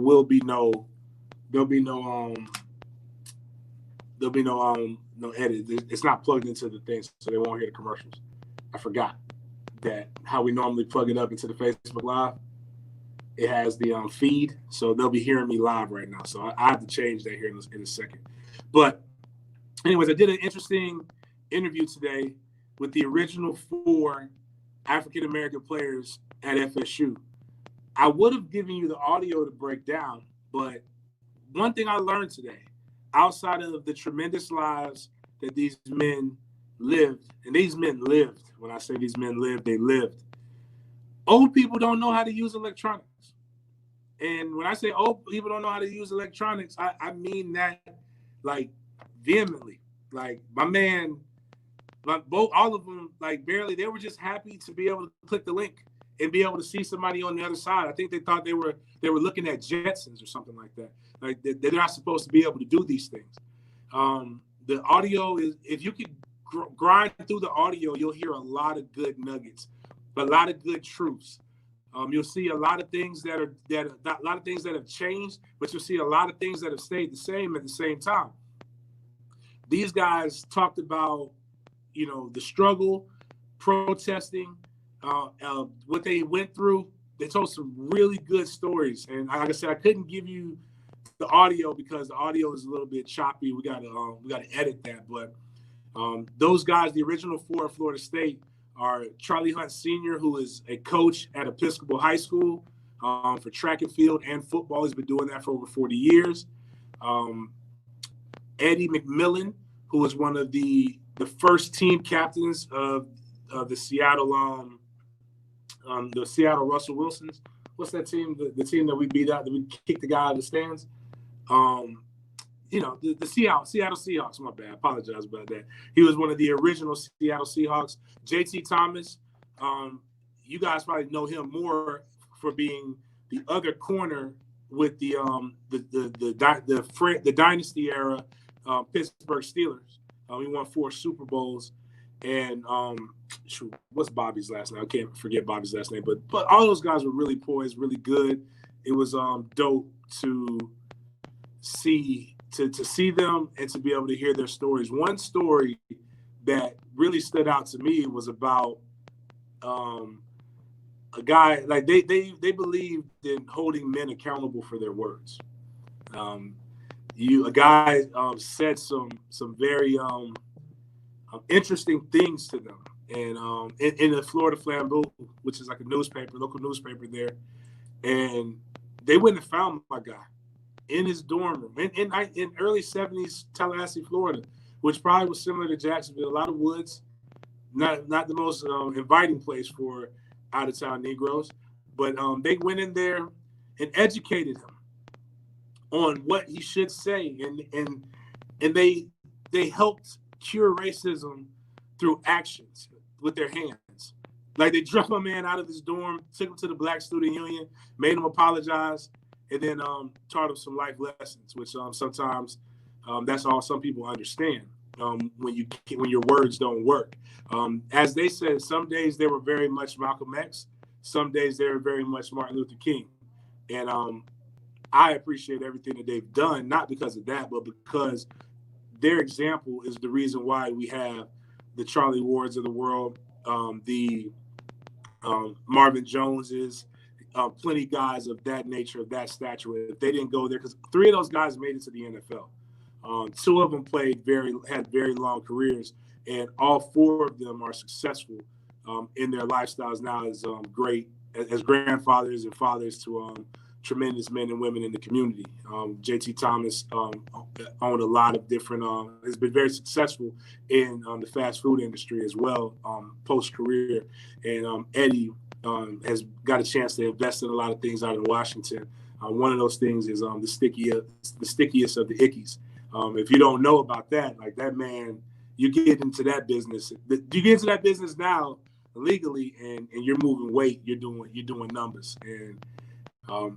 will be there'll be no edit. It's not plugged into the thing, so they won't hear the commercials. I forgot that how we normally plug it up into the Facebook Live. It has the feed, so they'll be hearing me live right now. So I have to change that here in a second. But anyways, I did an interesting interview today with the original 4 African-American players at FSU. I would have given you the audio to break down, but one thing I learned today, outside of the tremendous lives that these men lived, and these men lived, when I say these men lived, they lived. Old people don't know how to use electronics. And when I say old people don't know how to use electronics, I mean that like vehemently. Like my man, all of them, like barely, they were just happy to be able to click the link and be able to see somebody on the other side. I think they thought they were looking at Jetsons or something like that. Like they're not supposed to be able to do these things. The audio is, if you could grind through the audio, you'll hear a lot of good nuggets, a lot of good truths. You'll see a lot of things that have changed, but you'll see a lot of things that have stayed the same at the same time. These guys talked about, the struggle, protesting, what they went through. They told some really good stories, and like I said, I couldn't give you the audio because the audio is a little bit choppy. We gotta edit that, but those guys, the original 4 at Florida State, are Charlie Hunt Sr., who is a coach at Episcopal High School for track and field and football. He's been doing that for over 40 years. Eddie McMillan, who was one of the first team captains of the Seattle Russell Wilsons. What's that team? The team that we beat out, that we kicked the guy out of the stands. The Seattle Seahawks. My bad. I apologize about that. He was one of the original Seattle Seahawks. JT Thomas. You guys probably know him more for being the other corner with the dynasty era Pittsburgh Steelers. He won 4 Super Bowls. And what's Bobby's last name? I can't forget Bobby's last name. But all those guys were really poised, really good. It was dope to see them and to be able to hear their stories. One story that really stood out to me was about a guy, like they believed in holding men accountable for their words. A guy said some very interesting things to them, and in the Florida Flambeau, which is like a local newspaper there, and they wouldn't have found my guy in his dorm room in early 70s Tallahassee, Florida, which probably was similar to Jacksonville. A lot of woods, not the most inviting place for out-of-town Negroes, but they went in there and educated him on what he should say, and they helped cure racism through actions with their hands. Like they dropped my man out of his dorm, took him to the Black Student Union, made him apologize, and then taught him some life lessons, which sometimes that's all some people understand when your words don't work. As they said, some days they were very much Malcolm X, some days they were very much Martin Luther King, and I appreciate everything that they've done, not because of that, but because their example is the reason why we have the Charlie Wards of the world, the Marvin Joneses, plenty guys of that nature, of that stature. If they didn't go there, because 3 of those guys made it to the NFL. 2 of them had very long careers, and all 4 of them are successful in their lifestyles now as great as grandfathers and fathers to tremendous men and women in the community. JT Thomas owned a lot of different, has been very successful in the fast food industry as well, post-career. And Eddie has got a chance to invest in a lot of things out in Washington. One of those things is the stickiest of the ickies. If you don't know about that, like that man, you get into that business. You get into that business now legally, and you're moving weight. You're doing numbers, and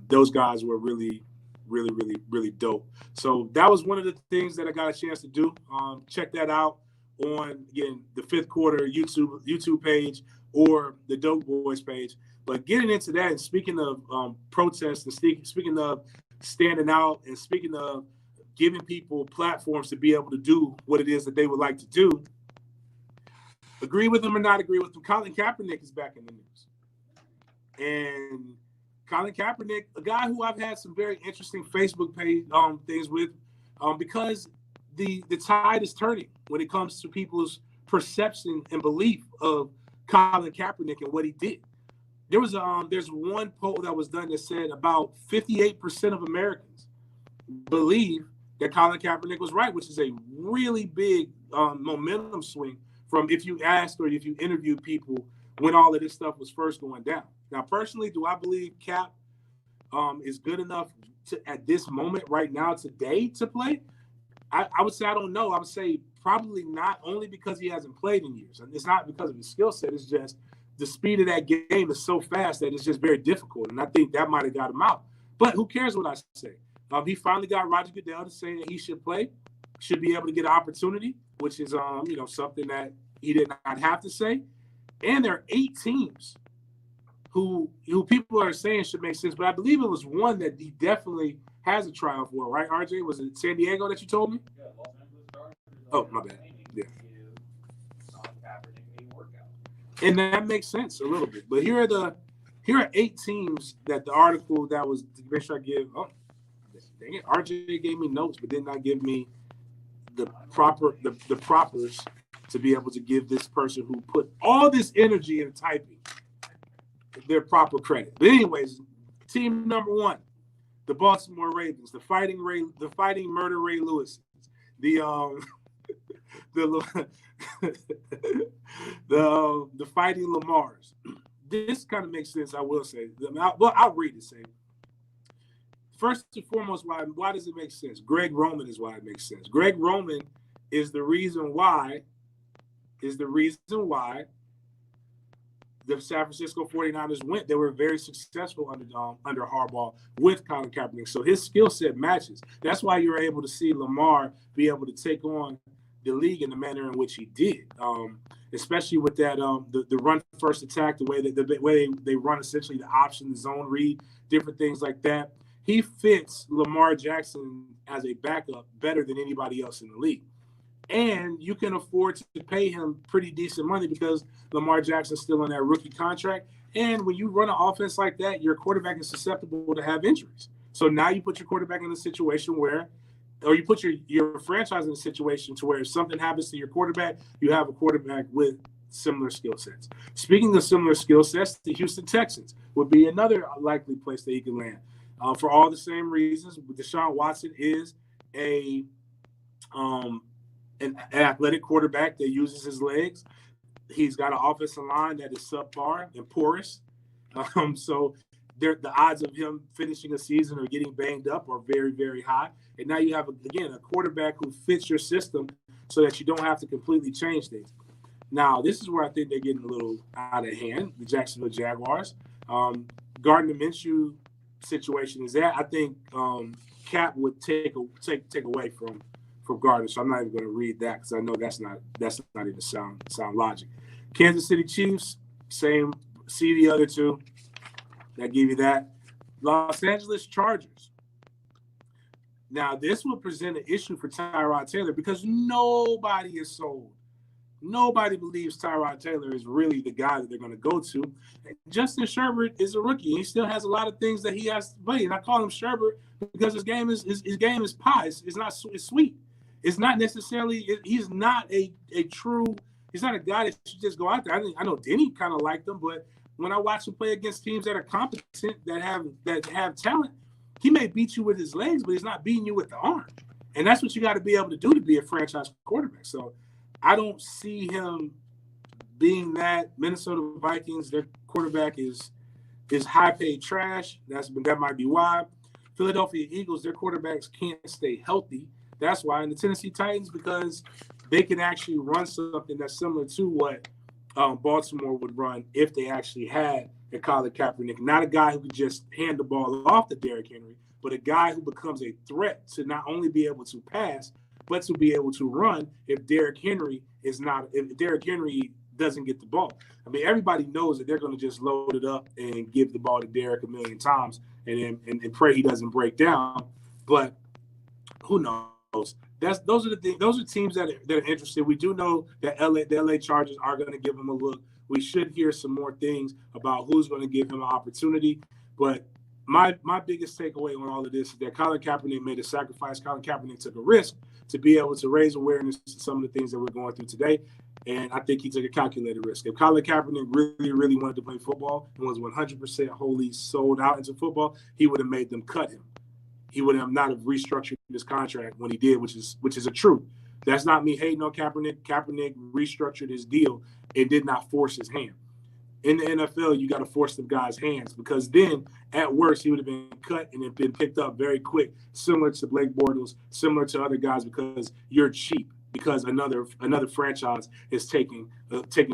those guys were really, really, really, really dope. So that was one of the things that I got a chance to do. Check that out on, again, the Fifth Quarter YouTube page or the Dope Boys page. But getting into that, and speaking of protests and speaking of standing out and speaking of giving people platforms to be able to do what it is that they would like to do, agree with them or not agree with them, Colin Kaepernick is back in the news. And Colin Kaepernick, a guy who I've had some very interesting Facebook page things with, because the tide is turning when it comes to people's perception and belief of Colin Kaepernick and what he did. There's one poll that was done that said about 58% of Americans believe that Colin Kaepernick was right, which is a really big momentum swing from if you asked or if you interviewed people when all of this stuff was first going down. Now, personally, do I believe Cap is good enough to, at this moment right now today, to play? I would say I don't know. I would say probably not, only because he hasn't played in years. And it's not because of his skill set. It's just the speed of that game is so fast that it's just very difficult. And I think that might have got him out. But who cares what I say? He finally got Roger Goodell to say that he should play, should be able to get an opportunity, which is something that he did not have to say. And there are 8 teams who people are saying should make sense, but I believe it was one that he definitely has a trial for, right, RJ? Was it San Diego that you told me? Yeah, Los Angeles Chargers. Oh, my bad. Yeah. And that makes sense a little bit. But here are 8 teams that the article that was, to make sure I give, oh, dang it, RJ gave me notes, but did not give me the propers to be able to give this person who put all this energy into typing their proper credit. But anyways, team number 1, the Baltimore Ravens, the fighting murder Ray Lewis, the fighting Lamars. This kind of makes sense, I will say. I'll read it. Say, first and foremost, why does it make sense? Greg Roman is why it makes sense. Greg Roman is the reason why the San Francisco 49ers went. They were very successful under Harbaugh with Colin Kaepernick. So his skill set matches. That's why you were able to see Lamar be able to take on the league in the manner in which he did, especially with that the run first attack, the way they run essentially the option, the zone read, different things like that. He fits Lamar Jackson as a backup better than anybody else in the league. And you can afford to pay him pretty decent money because Lamar Jackson's still on that rookie contract. And when you run an offense like that, your quarterback is susceptible to have injuries. So now you put your quarterback in a situation where, or you put your franchise in a situation to where if something happens to your quarterback, you have a quarterback with similar skill sets. Speaking of similar skill sets, the Houston Texans would be another likely place that he could land. For all the same reasons, Deshaun Watson is an athletic quarterback that uses his legs. He's got an offensive line that is subpar and porous. So the odds of him finishing a season or getting banged up are very, very high. And now you have, again, a quarterback who fits your system so that you don't have to completely change things. Now, this is where I think they're getting a little out of hand, the Jacksonville Jaguars. Gardner Minshew situation is that I think Cap would take away from Gardner, so I'm not even going to read that because I know that's not even sound logic. Kansas City Chiefs, same. See the other two. That give you that. Los Angeles Chargers. Now this will present an issue for Tyrod Taylor because nobody is sold. Nobody believes Tyrod Taylor is really the guy that they're going to go to. Justin Sherbert is a rookie. He still has a lot of things that he has to play, and I call him Sherbert because his game is pie. It's sweet. It's not necessarily. He's not a true. He's not a guy that should just go out there. I know Denny kind of liked him, but when I watch him play against teams that are competent, that have talent, he may beat you with his legs, but he's not beating you with the arm. And that's what you got to be able to do to be a franchise quarterback. So I don't see him being that. Minnesota Vikings, their quarterback is high-paid trash. That might be why. Philadelphia Eagles, their quarterbacks can't stay healthy. That's why. And the Tennessee Titans, because they can actually run something that's similar to what Baltimore would run if they actually had a Colin Kaepernick. Not a guy who could just hand the ball off to Derrick Henry, but a guy who becomes a threat to not only be able to pass, but to be able to run if Derrick Henry doesn't get the ball. I mean, everybody knows that they're going to just load it up and give the ball to Derek a million times and pray he doesn't break down. But who knows? Those are the things. Those are teams that are interested. We do know that the LA Chargers are going to give him a look. We should hear some more things about who's going to give him an opportunity. But my biggest takeaway on all of this is that Colin Kaepernick made a sacrifice. Colin Kaepernick took a risk to be able to raise awareness to some of the things that we're going through today. And I think he took a calculated risk. If Colin Kaepernick really, really wanted to play football and was 100% wholly sold out into football, he would have made them cut him. He would have not have restructured his contract when he did, which is a truth. That's not me hating on Kaepernick. Kaepernick restructured his deal and did not force his hand. In the NFL, you got to force the guy's hands because then, at worst, he would have been cut and been picked up very quick, similar to Blake Bortles, similar to other guys, because you're cheap, because another franchise is taking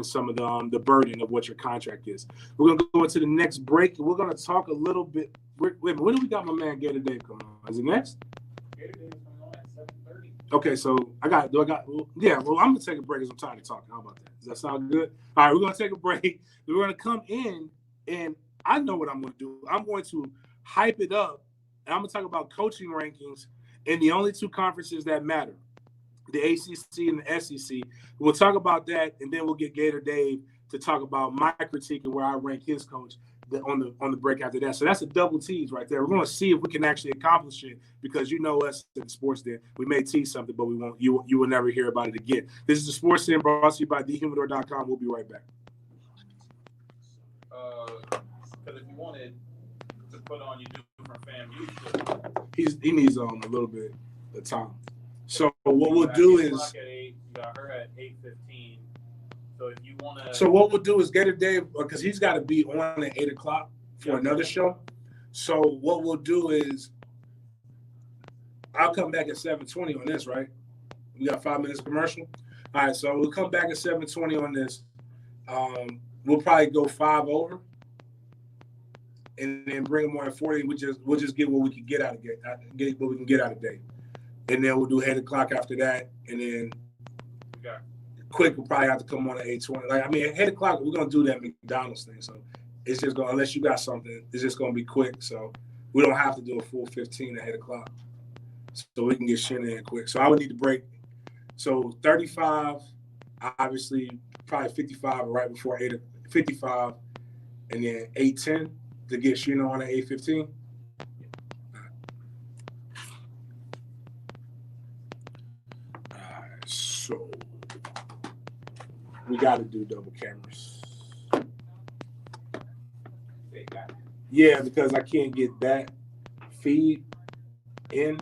some of the burden of what your contract is. We're going to go into the next break, and we're going to talk a little bit. Wait a minute, when do we got my man Gator Dave coming on? Is it next? Gator Dave is coming on at 7:30. Okay, so well, I'm going to take a break because I'm tired of talking. How about that? Does that sound good? All right, we're going to take a break. We're going to come in, and I know what I'm going to do. I'm going to hype it up, and I'm going to talk about coaching rankings in the only two conferences that matter, the ACC and the SEC. We'll talk about that, and then we'll get Gator Dave to talk about my critique and where I rank his coach on the break after that. So that's a double tease right there. We're going to see if we can actually accomplish it because you know us at the Sports Den. We may tease something, but we won't. You will never hear about it again. This is the Sports Den brought to you by thehumidor.com. We'll be right back. Because if you wanted to put on your different fan music, he needs a little bit of time. So what we'll do is you got her at 8:15. So if you want to. So what we'll do is Gator Dave, because he's got to be on at 8:00 for another show. So what we'll do is I'll come back at 7:20 on this, right? We got 5 minutes commercial. All right, so we'll come back at 7:20 on this. We'll probably go 5 over, and then bring them on at 40. We'll just get what we can get out of get what we can get out of Dave, and then we'll do 8:00 after that, and then. Quick will probably have to come on at 8:20. Like, I mean, at 8:00, we're gonna do that McDonald's thing. So it's just gonna, unless you got something, it's just gonna be quick. So we don't have to do a full 15 at 8:00. So we can get shit in quick. So I would need to break. So 35, obviously, probably 55 right before 8:55, and then 8:10 to get Shino on at 8:15. All right, so. We got to do double cameras. Yeah, because I can't get that feed in.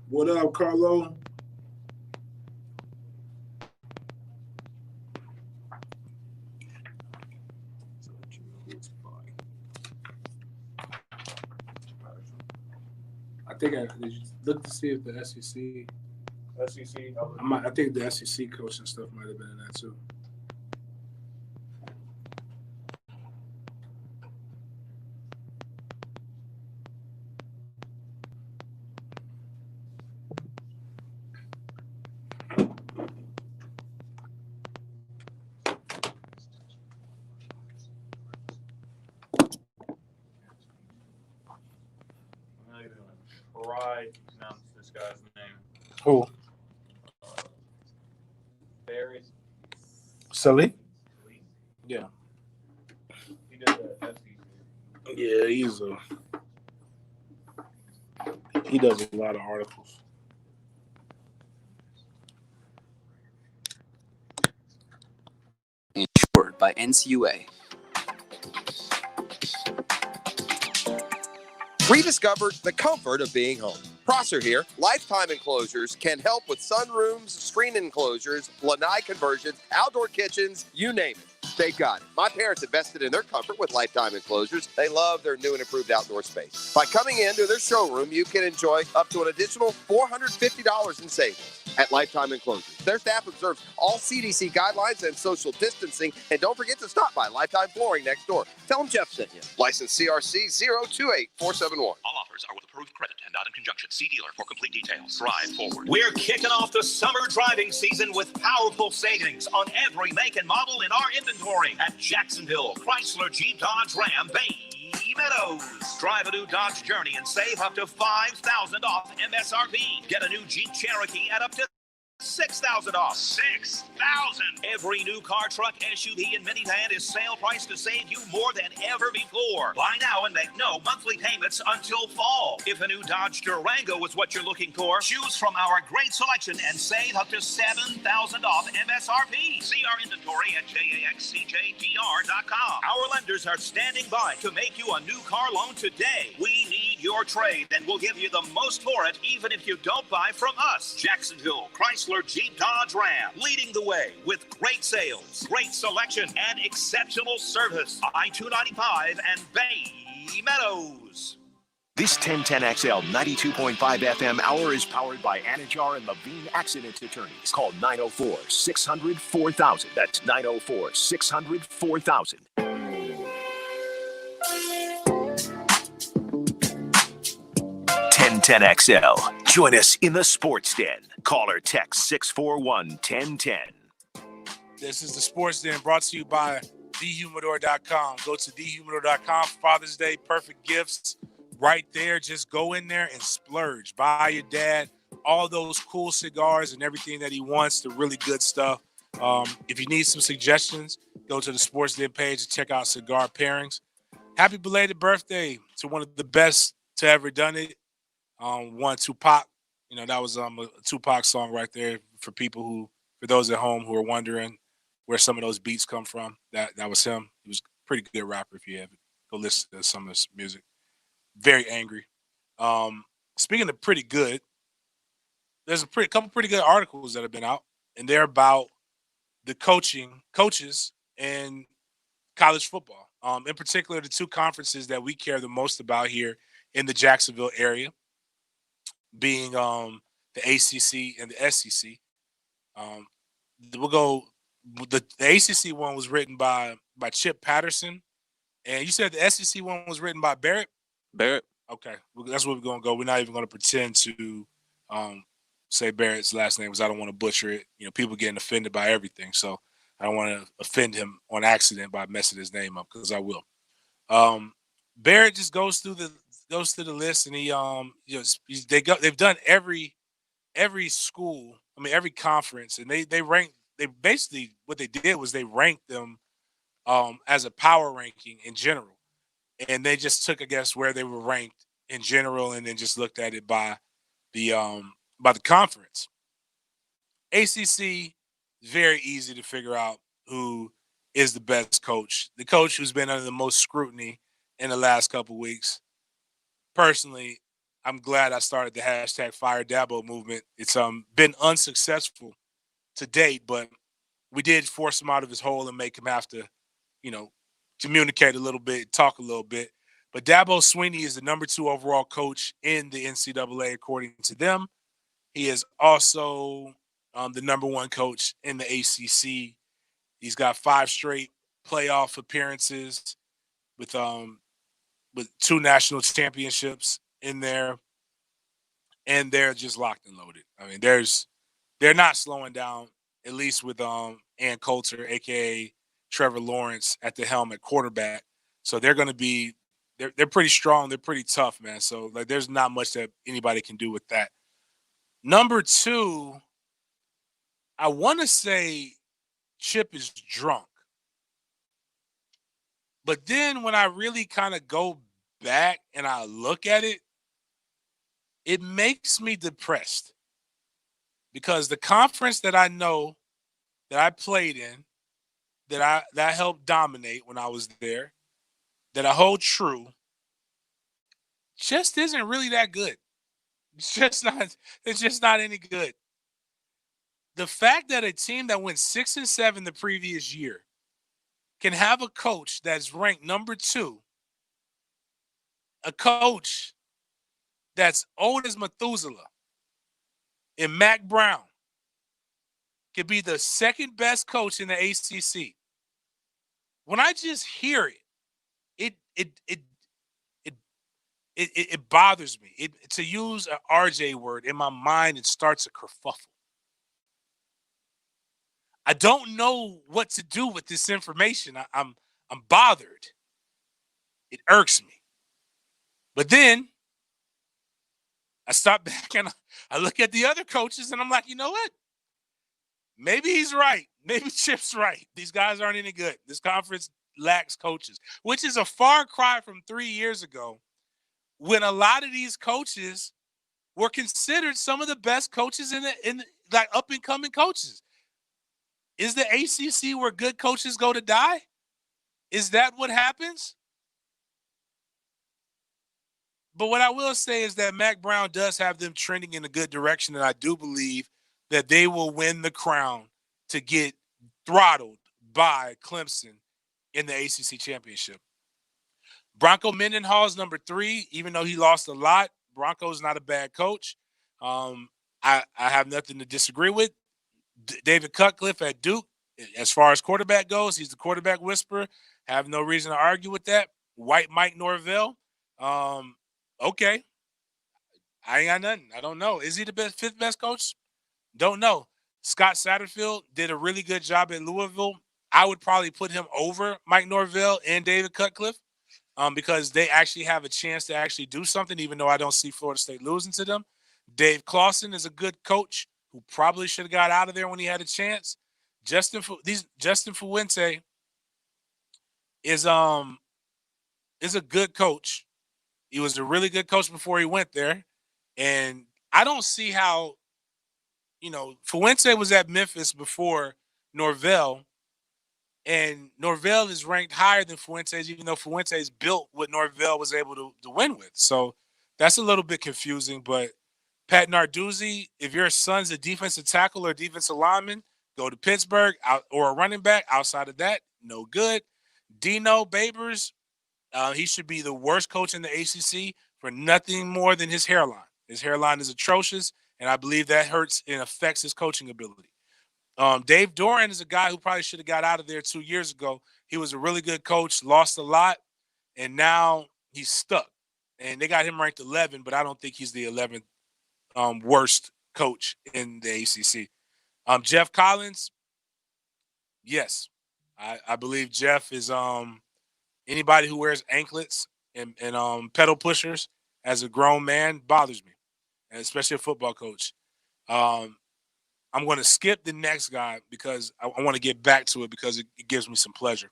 What up, Carlo? I think I did you look to see if the SEC SEC. I think the SEC coach and stuff might have been in that too. I'm not even gonna try to pronounce this guy's name. Who? Barry. Sully? Yeah. He did the SEC. Yeah, he does a lot of articles. Insured by NCUA. Rediscover the comfort of being home. Prosser here. Lifetime Enclosures can help with sunrooms, screen enclosures, lanai conversions, outdoor kitchens, you name it. They've got it. My parents invested in their comfort with Lifetime Enclosures. They love their new and improved outdoor space. By coming into their showroom, you can enjoy up to an additional $450 in savings at Lifetime Enclosures. Their staff observes all CDC guidelines and social distancing. And don't forget to stop by Lifetime Flooring next door. Tell them Jeff sent you. License CRC 028471. All offers are with approved credit and not in conjunction. See dealer for complete details. Drive forward. We're kicking off the summer driving season with powerful savings on every make and model in our inventory at Jacksonville Chrysler Jeep Dodge Ram Bay Meadows. Drive a new Dodge Journey and save up to $5,000 off MSRP. Get a new Jeep Cherokee at up to $6,000 off. $6,000. Every new car, truck, SUV, and minivan is sale price to save you more than ever before. Buy now and make no monthly payments until fall. If a new Dodge Durango is what you're looking for, choose from our great selection and save up to $7,000 off MSRP. See our inventory at jaxcjdr.com. Our lenders are standing by to make you a new car loan today. We need your trade, and we'll give you the most for it, even if you don't buy from us. Jacksonville Chrysler Jeep Dodge Ram, leading the way with great sales, great selection, and exceptional service. I-295 and Bay Meadows. This 1010XL 92.5 FM hour is powered by Anajar and Levine Accident Attorneys. Call 904-600-4000. That's 904-600-4000. 1010XL. Join us in the Sports Den. Call or text 641-1010. This is the Sports Den brought to you by thehumidor.com. Go to thehumidor.com. Father's Day, perfect gifts right there. Just go in there and splurge. Buy your dad all those cool cigars and everything that he wants, the really good stuff. If you need some suggestions, go to the Sports Den page and check out cigar pairings. Happy belated birthday to one of the best to ever done it. One Tupac. You know, that was a Tupac song right there for those at home who are wondering where some of those beats come from. That was him. He was a pretty good rapper if you ever go listen to some of his music. Very angry. Speaking of pretty good, there's a couple pretty good articles that have been out, and they're about the coaches in college football. In particular, the two conferences that we care the most about here in the Jacksonville area, being the ACC and the SEC. We'll go. The ACC one was written by Chip Patterson, and you said the SEC one was written by Barrett. Barrett. Okay, well, that's where we're gonna go. We're not even gonna pretend to say Barrett's last name because I don't want to butcher it. You know, people getting offended by everything, so I don't want to offend him on accident by messing his name up because I will. Barrett just goes through the list, and they've done every school, every conference, and they ranked. They basically what they did was they ranked them as a power ranking in general, and they just took, I guess, where they were ranked in general, and then just looked at it by the conference. ACC, very easy to figure out who is the best coach. The coach who's been under the most scrutiny in the last couple of weeks. Personally, I'm glad I started the hashtag Fire Dabo movement. It's been unsuccessful to date, but we did force him out of his hole and make him have to, communicate a little bit, talk a little bit. But Dabo Swinney is the number 2 overall coach in the NCAA, according to them. He is also the number one coach in the ACC. He's got 5 straight playoff appearances with 2 national championships in there, and they're just locked and loaded. I mean, they're not slowing down, at least with Ann Coulter, aka Trevor Lawrence, at the helm at quarterback. So they're going to be they're pretty strong. They're pretty tough, man. So like, there's not much that anybody can do with that. Number 2, I want to say Chip is drunk. But then when I really kind of go back and I look at it, it makes me depressed. Because the conference that I know that I played in, that helped dominate when I was there, that I hold true, just isn't really that good. It's just not any good. The fact that a team that went 6-7 the previous year can have a coach that's ranked number 2, a coach that's old as Methuselah, and Mac Brown could be the second best coach in the ACC. When I just hear it, it bothers me. To use an RJ word, in my mind, it starts a kerfuffle. I don't know what to do with this information. I'm bothered. It irks me. But then I stop back and I look at the other coaches and I'm like, you know what? Maybe he's right. Maybe Chip's right. These guys aren't any good. This conference lacks coaches, which is a far cry from 3 years ago, when a lot of these coaches were considered some of the best coaches in like up and coming coaches. Is the ACC where good coaches go to die? Is that what happens? But what I will say is that Mac Brown does have them trending in a good direction, and I do believe that they will win the crown to get throttled by Clemson in the ACC championship. Bronco Mendenhall is number 3, even though he lost a lot. Bronco's not a bad coach. I have nothing to disagree with. David Cutcliffe at Duke, as far as quarterback goes, he's the quarterback whisperer. Have no reason to argue with that. White Mike Norvell, okay. I ain't got nothing. I don't know. Is he the 5th best coach? Don't know. Scott Satterfield did a really good job at Louisville. I would probably put him over Mike Norvell and David Cutcliffe, because they actually have a chance to actually do something, even though I don't see Florida State losing to them. Dave Clawson is a good coach who probably should have got out of there when he had a chance. Justin Fuente is a good coach. He was a really good coach before he went there. And I don't see how, Fuente was at Memphis before Norvell, and Norvell is ranked higher than Fuentes, even though Fuentes built what Norvell was able to win with. So that's a little bit confusing. But Pat Narduzzi, if your son's a defensive tackle or defensive lineman, go to Pittsburgh, or a running back. Outside of that, no good. Dino Babers, he should be the worst coach in the ACC for nothing more than his hairline. His hairline is atrocious, and I believe that hurts and affects his coaching ability. Dave Doran is a guy who probably should have got out of there 2 years ago. He was a really good coach, lost a lot, and now he's stuck. And they got him ranked 11, but I don't think he's the 11th worst coach in the ACC. Jeff Collins, yes. I believe Jeff is anybody who wears anklets and pedal pushers as a grown man bothers me, and especially a football coach. I'm going to skip the next guy because I want to get back to it because it gives me some pleasure.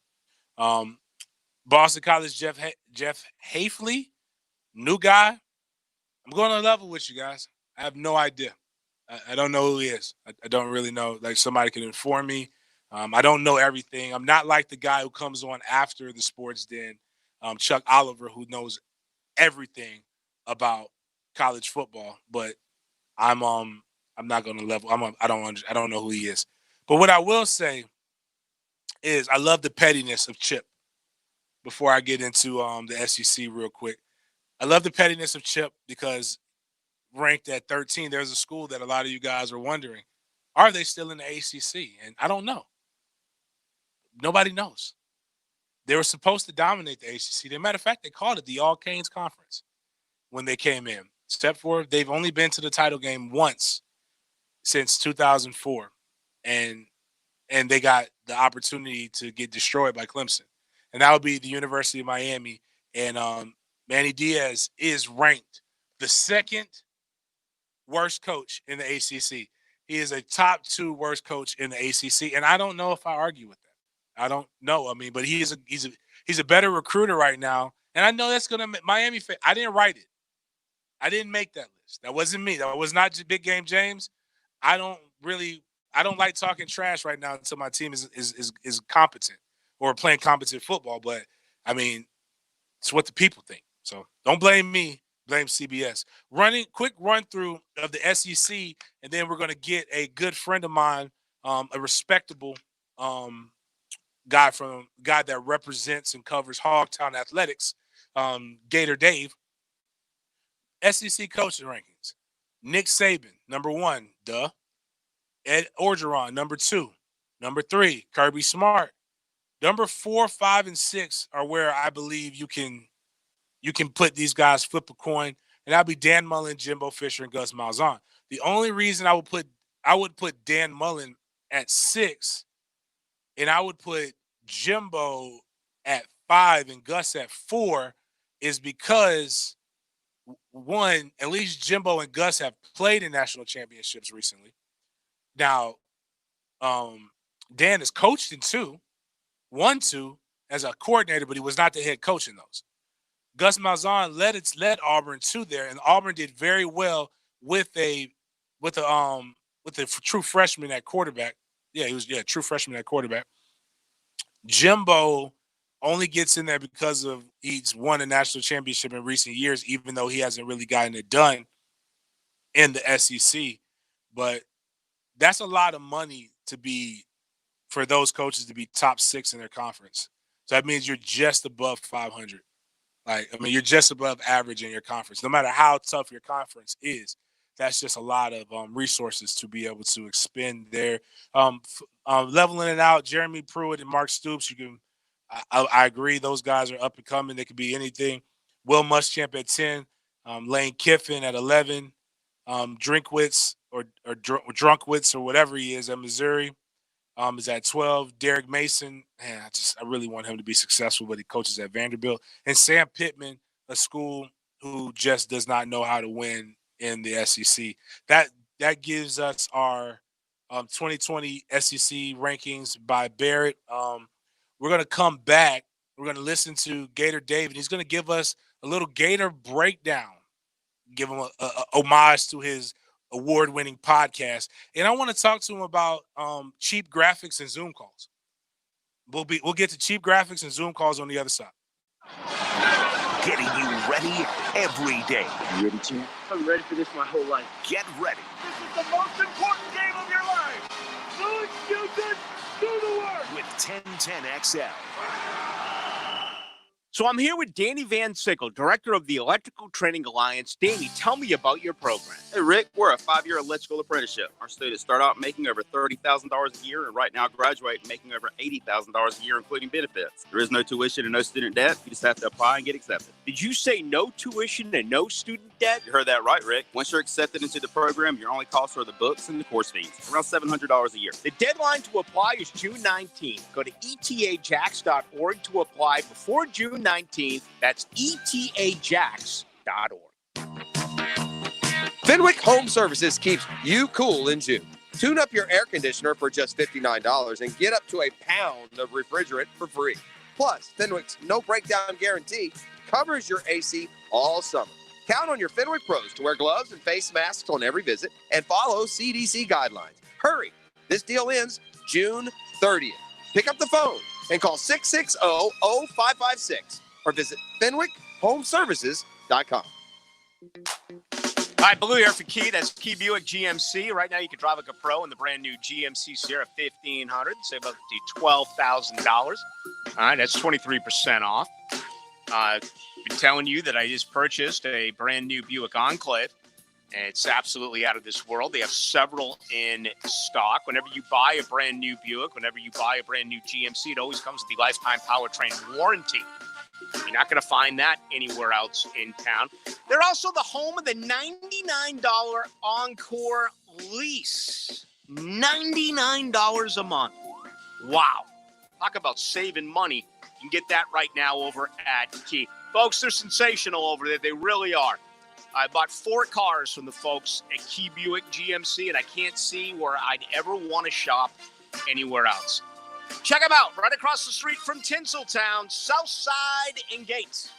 Boston College, Jeff Hafley, new guy. I'm going on a level with you guys. I have no idea. I don't know who he is. I don't really know. Like, somebody can inform me. I don't know everything. I'm not like the guy who comes on after the Sports Den, Chuck Oliver, who knows everything about college football. But I'm not going to level. I don't know who he is. But what I will say is I love the pettiness of Chip. Before I get into the SEC real quick, I love the pettiness of Chip because ranked at 13. There's a school that a lot of you guys are wondering, are they still in the ACC? And I don't know. Nobody knows. They were supposed to dominate the ACC. As a matter of fact, they called it the All Canes Conference when they came in. Except for they've only been to the title game once since 2004. And they got the opportunity to get destroyed by Clemson. And that would be the University of Miami. And Manny Diaz is ranked the second worst coach in the ACC. He is a top 2 worst coach in the ACC. And I don't know if I argue with that. I don't know. I mean, but he's a better recruiter right now. And I know that's going to – Miami – I didn't write it. I didn't make that list. That wasn't me. That was not Big Game James. I don't like talking trash right now until my team is competent or playing competent football. But, I mean, it's what the people think. So don't blame me. Blame CBS. Quick run through of the SEC, and then we're going to get a good friend of mine, a respectable guy that represents and covers Hogtown Athletics, Gator Dave. SEC coaching rankings. Nick Saban, number 1, duh. Ed Orgeron, number 2. Number 3, Kirby Smart. Number 4, 5, and 6 are where I believe you can put these guys, flip a coin, and that'll be Dan Mullen, Jimbo Fisher, and Gus Malzahn. The only reason I would put Dan Mullen at 6, and I would put Jimbo at 5 and Gus at 4 is because, one, at least Jimbo and Gus have played in national championships recently. Now, Dan has coached in 2, won 2 as a coordinator, but he was not the head coach in those. Gus Malzahn led Auburn to there, and Auburn did very well with a true freshman at quarterback. Yeah, he was true freshman at quarterback. Jimbo only gets in there because of he's won a national championship in recent years, even though he hasn't really gotten it done in the SEC. But that's a lot of money for those coaches to be top 6 in their conference. So that means you're just above 500. You're just above average in your conference. No matter how tough your conference is, that's just a lot of resources to be able to expend there. Leveling it out, Jeremy Pruitt and Mark Stoops, I agree. Those guys are up and coming. They could be anything. Will Muschamp at 10, Lane Kiffin at 11, Drinkwitz or Drunkwitz or whatever he is at Missouri is at 12. Derek Mason, man, I really want him to be successful, but he coaches at Vanderbilt. And Sam Pittman, a school who just does not know how to win in the SEC. That gives us our 2020 SEC rankings by Barrett. We're going to come back. We're going to listen to Gator Dave, and he's going to give us a little Gator breakdown, give him a homage to his award-winning podcast. And I want to talk to him about cheap graphics and Zoom calls. We'll get to cheap graphics and Zoom calls on the other side. Getting you ready every day. You ready, champ? I'm ready for this my whole life. Get ready. This is the most important game of your life. Do it, Houston. Do the work. With 1010XL. So I'm here with Danny Van Sickle, director of the Electrical Training Alliance. Danny, tell me about your program. Hey, Rick, we're a 5-year electrical apprenticeship. Our students start out making over $30,000 a year, and right now graduate making over $80,000 a year, including benefits. There is no tuition and no student debt. You just have to apply and get accepted. Did you say no tuition and no student debt? You heard that right, Rick. Once you're accepted into the program, your only costs are the books and the course fees, around $700 a year. The deadline to apply is June 19th. Go to etajax.org to apply before June 19th. That's etajax.org. Fenwick Home Services keeps you cool in June. Tune up your air conditioner for just $59 and get up to a pound of refrigerant for free. Plus, Fenwick's no breakdown guarantee covers your AC all summer. Count on your Fenwick pros to wear gloves and face masks on every visit and follow CDC guidelines. Hurry! This deal ends June 30th. Pick up the phone and call 660-0556 or visit FenwickHomeservices.com. All right, Blue here for Key. That's Key Buick GMC. Right now, you can drive like a pro in the brand new GMC Sierra 1500. Save up to $12,000. All right, that's 23% off. Been telling you that I just purchased a brand new Buick Enclave, It's absolutely out of this world. They have several in stock. Whenever you buy a brand new Buick, whenever you buy a brand new GMC, it always comes with the lifetime powertrain warranty. You're not going to find that anywhere else in town. They're also the home of the $99 Encore lease. $99 a month. Wow. Talk about saving money. You can get that right now over at Key. Folks, they're sensational over there. They really are. I bought 4 cars from the folks at Key Buick GMC, and I can't see where I'd ever want to shop anywhere else. Check them out right across the street from Tinseltown, Southside and Gates.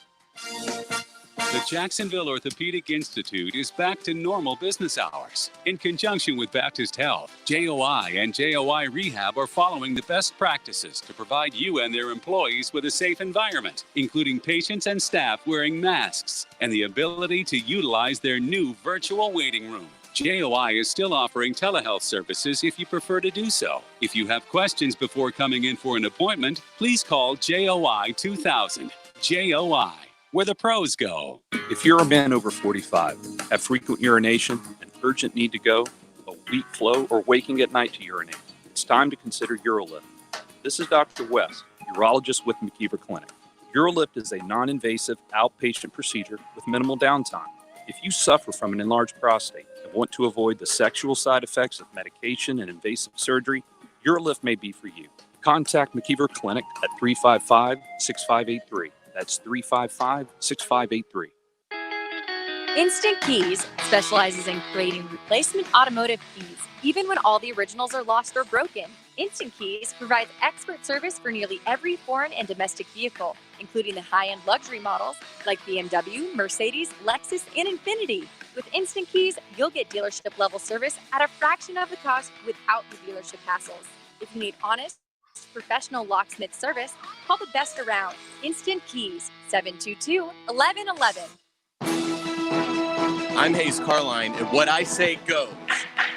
The Jacksonville Orthopedic Institute is back to normal business hours. In conjunction with Baptist Health, JOI and JOI Rehab are following the best practices to provide you and their employees with a safe environment, including patients and staff wearing masks and the ability to utilize their new virtual waiting room. JOI is still offering telehealth services if you prefer to do so. If you have questions before coming in for an appointment, please call JOI 2000. JOI, where the pros go. If you're a man over 45, have frequent urination, an urgent need to go, a weak flow, or waking at night to urinate, it's time to consider UroLift. This is Dr. West, urologist with McKeever Clinic. UroLift is a non-invasive outpatient procedure with minimal downtime. If you suffer from an enlarged prostate and want to avoid the sexual side effects of medication and invasive surgery, UroLift may be for you. Contact McKeever Clinic at 355-6583. That's 355-6583. Instant Keys specializes in creating replacement automotive keys, even when all the originals are lost or broken. Instant Keys provides expert service for nearly every foreign and domestic vehicle, including the high-end luxury models like BMW, Mercedes, Lexus, and Infiniti. With Instant Keys, you'll get dealership-level service at a fraction of the cost without the dealership hassles. If you need honest, professional locksmith service, call the best around. Instant Keys, 722-1111. I'm Hayes Carline, and what I say goes.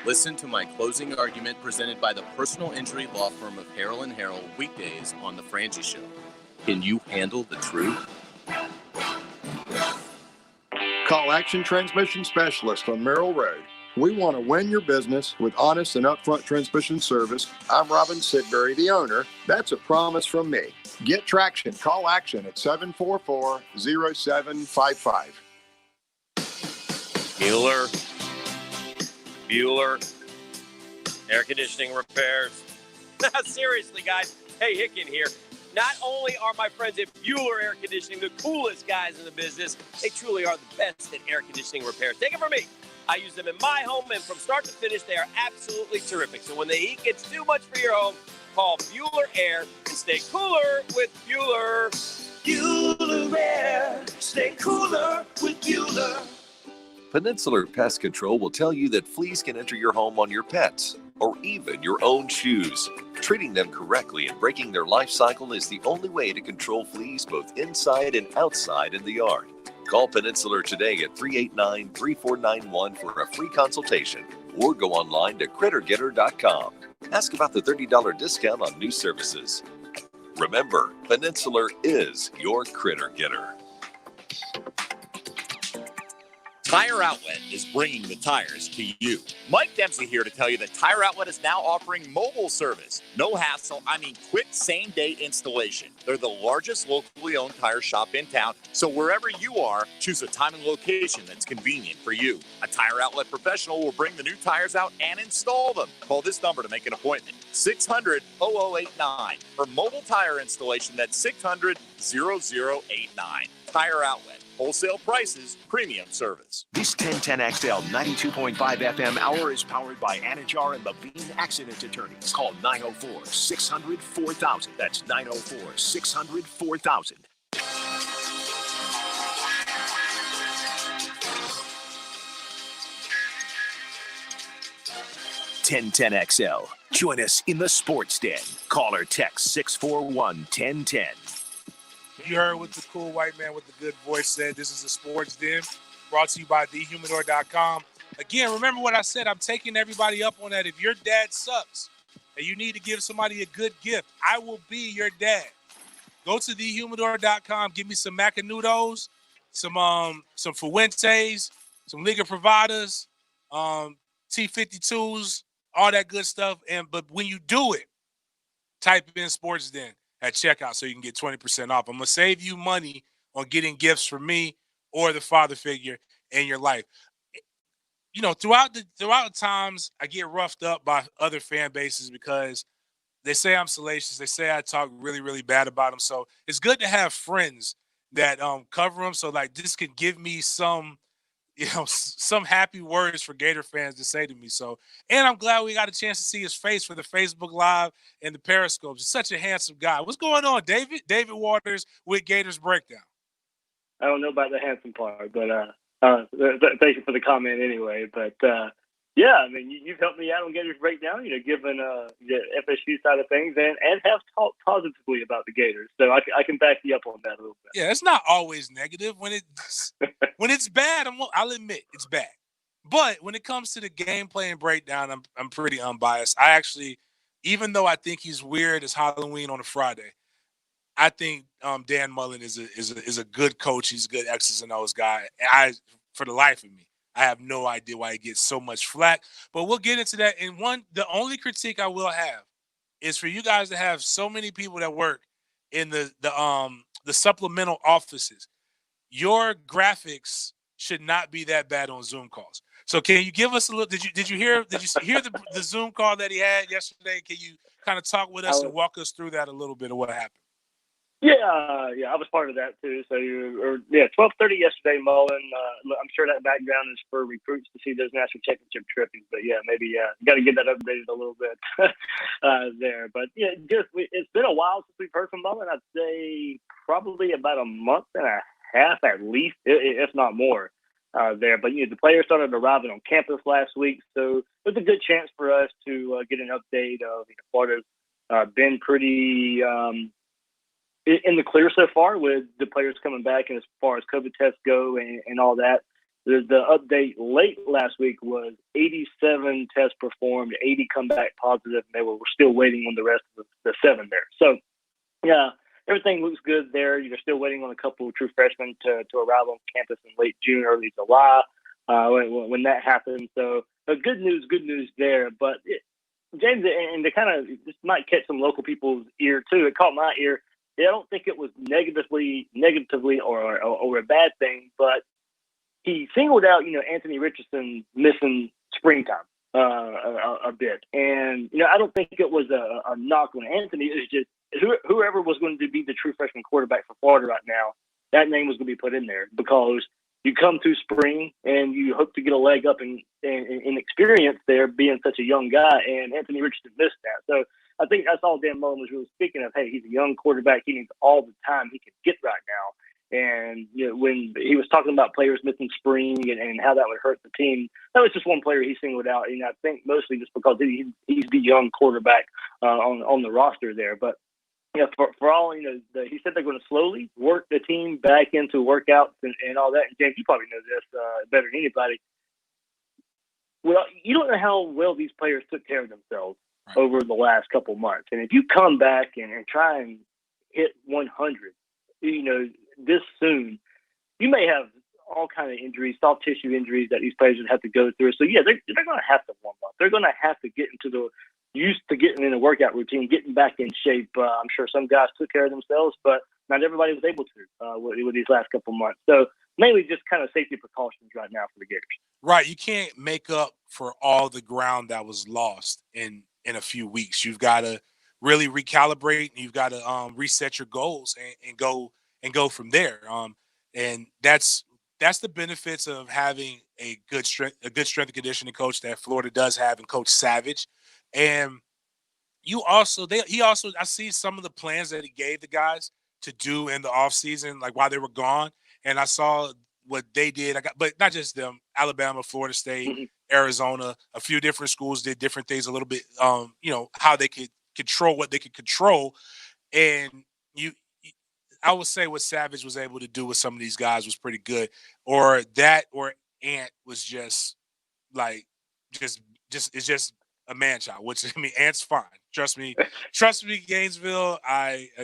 Listen to my closing argument presented by the personal injury law firm of Harrell & Harrell weekdays on The Frangie Show. Can you handle the truth? Call Action Transmission Specialist on Merrill Road. We want to win your business with honest and upfront transmission service. I'm Robin Sidbury, the owner. That's a promise from me. Get traction. Call Action at 744-0755. Bueller, air conditioning repairs. Seriously, guys. Hey, Hicken here. Not only are my friends at Bueller Air Conditioning the coolest guys in the business, they truly are the best at air conditioning repairs. Take it from me. I use them in my home, and from start to finish, they are absolutely terrific. So when the heat gets too much for your home, call Bueller Air and stay cooler with Bueller. Bueller Air. Stay cooler with Bueller. Peninsular Pest Control will tell you that fleas can enter your home on your pets or even your own shoes. Treating them correctly and breaking their life cycle is the only way to control fleas both inside and outside in the yard. Call Peninsular today at 389-3491 for a free consultation or go online to crittergetter.com. Ask about the $30 discount on new services. Remember, Peninsular is your Critter Getter. Tire Outlet is bringing the tires to you. Mike Dempsey here to tell you that Tire Outlet is now offering mobile service. No hassle, quick same-day installation. They're the largest locally owned tire shop in town, so wherever you are, choose a time and location that's convenient for you. A Tire Outlet professional will bring the new tires out and install them. Call this number to make an appointment, 600-0089. For mobile tire installation, that's 600-0089. Tire Outlet. Wholesale prices, premium service. This 1010XL 92.5 FM hour is powered by Anajar and Levine Accident Attorneys. Call 904-600-4000. That's 904-600-4000. 1010XL. Join us in the Sports Den. Call or text 641-1010. You heard what the cool white man with the good voice said. This is the Sports Den, brought to you by thehumidor.com. Again, remember what I said. I'm taking everybody up on that. If your dad sucks and you need to give somebody a good gift, I will be your dad. Go to thehumidor.com. Give me some Macanudos, some Fuentes, some Liga Privadas, T52s, all that good stuff. But when you do it, type in sportsden at checkout so you can get 20% off. I'm going to save you money on getting gifts from me or the father figure in your life. You know, throughout the times, I get roughed up by other fan bases because they say I'm salacious. They say I talk really, really bad about them. So it's good to have friends that cover them. So like this can give me some, some happy words for Gator fans to say to me. So, and I'm glad we got a chance to see his face for the Facebook Live and the Periscopes. He's such a handsome guy. What's going on, David? David Waters with Gators Breakdown. I don't know about the handsome part, but thank you for the comment anyway. But yeah, I mean, you've helped me out on Gators Breakdown, given the FSU side of things and have talked positively about the Gators. So I can back you up on that a little bit. Yeah, it's not always negative. When it's bad, I'll admit it's bad. But when it comes to the gameplay and breakdown, I'm pretty unbiased. I actually, even though I think he's weird as Halloween on a Friday, I think Dan Mullen is a good coach. He's a good X's and O's guy. For the life of me, I have no idea why he gets so much flack. But we'll get into that. And the only critique I will have is for you guys to have so many people that work in the supplemental offices. Your graphics should not be that bad on Zoom calls. So can you give us a little? Did you hear the Zoom call that he had yesterday? Can you kind of talk with us and walk us through that a little bit of what happened? Yeah, I was part of that too. So 12:30 yesterday, Mullen. I'm sure that background is for recruits to see those national championship trippings. But yeah, maybe you got to get that updated a little bit there. But yeah, it's been a while since we've heard from Mullen. I'd say probably about a month and a half at least, if not more. There, but the players started arriving on campus last week, so there's a good chance for us to get an update of Florida's been pretty in the clear so far with the players coming back, and as far as COVID tests go and all that. The update late last week was 87 tests performed, 80 come back positive, and we're still waiting on the rest of the 7 there. So, yeah, everything looks good there. You're still waiting on a couple of true freshmen to arrive on campus in late June, early July when that happens. So, good news there. But, James, and to kind of this might catch some local people's ear too. It caught my ear. I don't think it was negatively or a bad thing, but he singled out, Anthony Richardson missing springtime a bit. And, I don't think it was a knock on Anthony. It was just whoever was going to be the true freshman quarterback for Florida right now, that name was going to be put in there because you come through spring and you hope to get a leg up in experience there being such a young guy, and Anthony Richardson missed that. So I think that's all Dan Mullen was really speaking of. Hey, he's a young quarterback. He needs all the time he can get right now. And when he was talking about players missing spring and how that would hurt the team, that was just one player he singled out. And I think mostly just because he's the young quarterback on the roster there. But for all he said they're going to slowly work the team back into workouts and all that. And James, you probably know this better than anybody. Well, you don't know how well these players took care of themselves over the last couple of months. And if you come back and try and hit 100, this soon, you may have all kind of injuries, soft tissue injuries that these players would have to go through. So yeah, they're going to have to warm up. They're going to have to get used to getting in a workout routine, getting back in shape. I'm sure some guys took care of themselves, but not everybody was able to with these last couple of months. So mainly just kind of safety precautions right now for the Gators. Right. You can't make up for all the ground that was lost in a few weeks. You've got to really recalibrate, and you've got to reset your goals and go from there. And that's the benefits of having a good strength and conditioning coach that Florida does have, and Coach Savage. And he also I see some of the plans that he gave the guys to do in the offseason, like while they were gone. And I saw what they did. But not just them, Alabama, Florida State, Arizona, a few different schools did different things a little bit, how they could control what they could control. And I would say what Savage was able to do with some of these guys was pretty good. Or Ant was just it's just a man child, which Ant's fine. Trust me, Gainesville.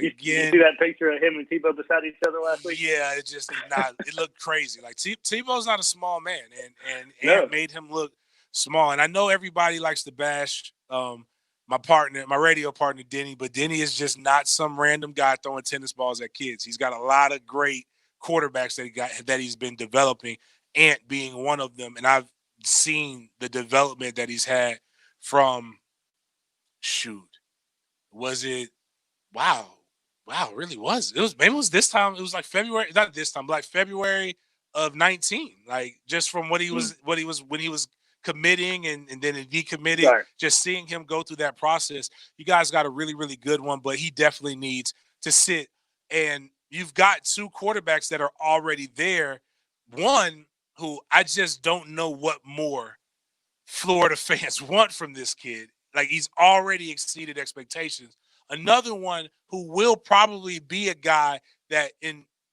You see that picture of him and Tebow beside each other last week? Yeah, it looked crazy. Like Tebow's not a small man, and Ant made him look small. And I know everybody likes to bash my radio partner, Denny, but Denny is just not some random guy throwing tennis balls at kids. He's got a lot of great quarterbacks that he's been developing, Ant being one of them. And I've seen the development that he's had from Wow, it really was. Maybe it was this time. It was like February, not this time, but like February of 19. Like just from when he was committing and then decommitting, Right. just seeing him go through that process. You guys got a really, really good one, but he definitely needs to sit. And you've got two quarterbacks that are already there. One who I just don't know what more Florida fans want from this kid. Like he's already exceeded expectations. Another one who will probably be a guy that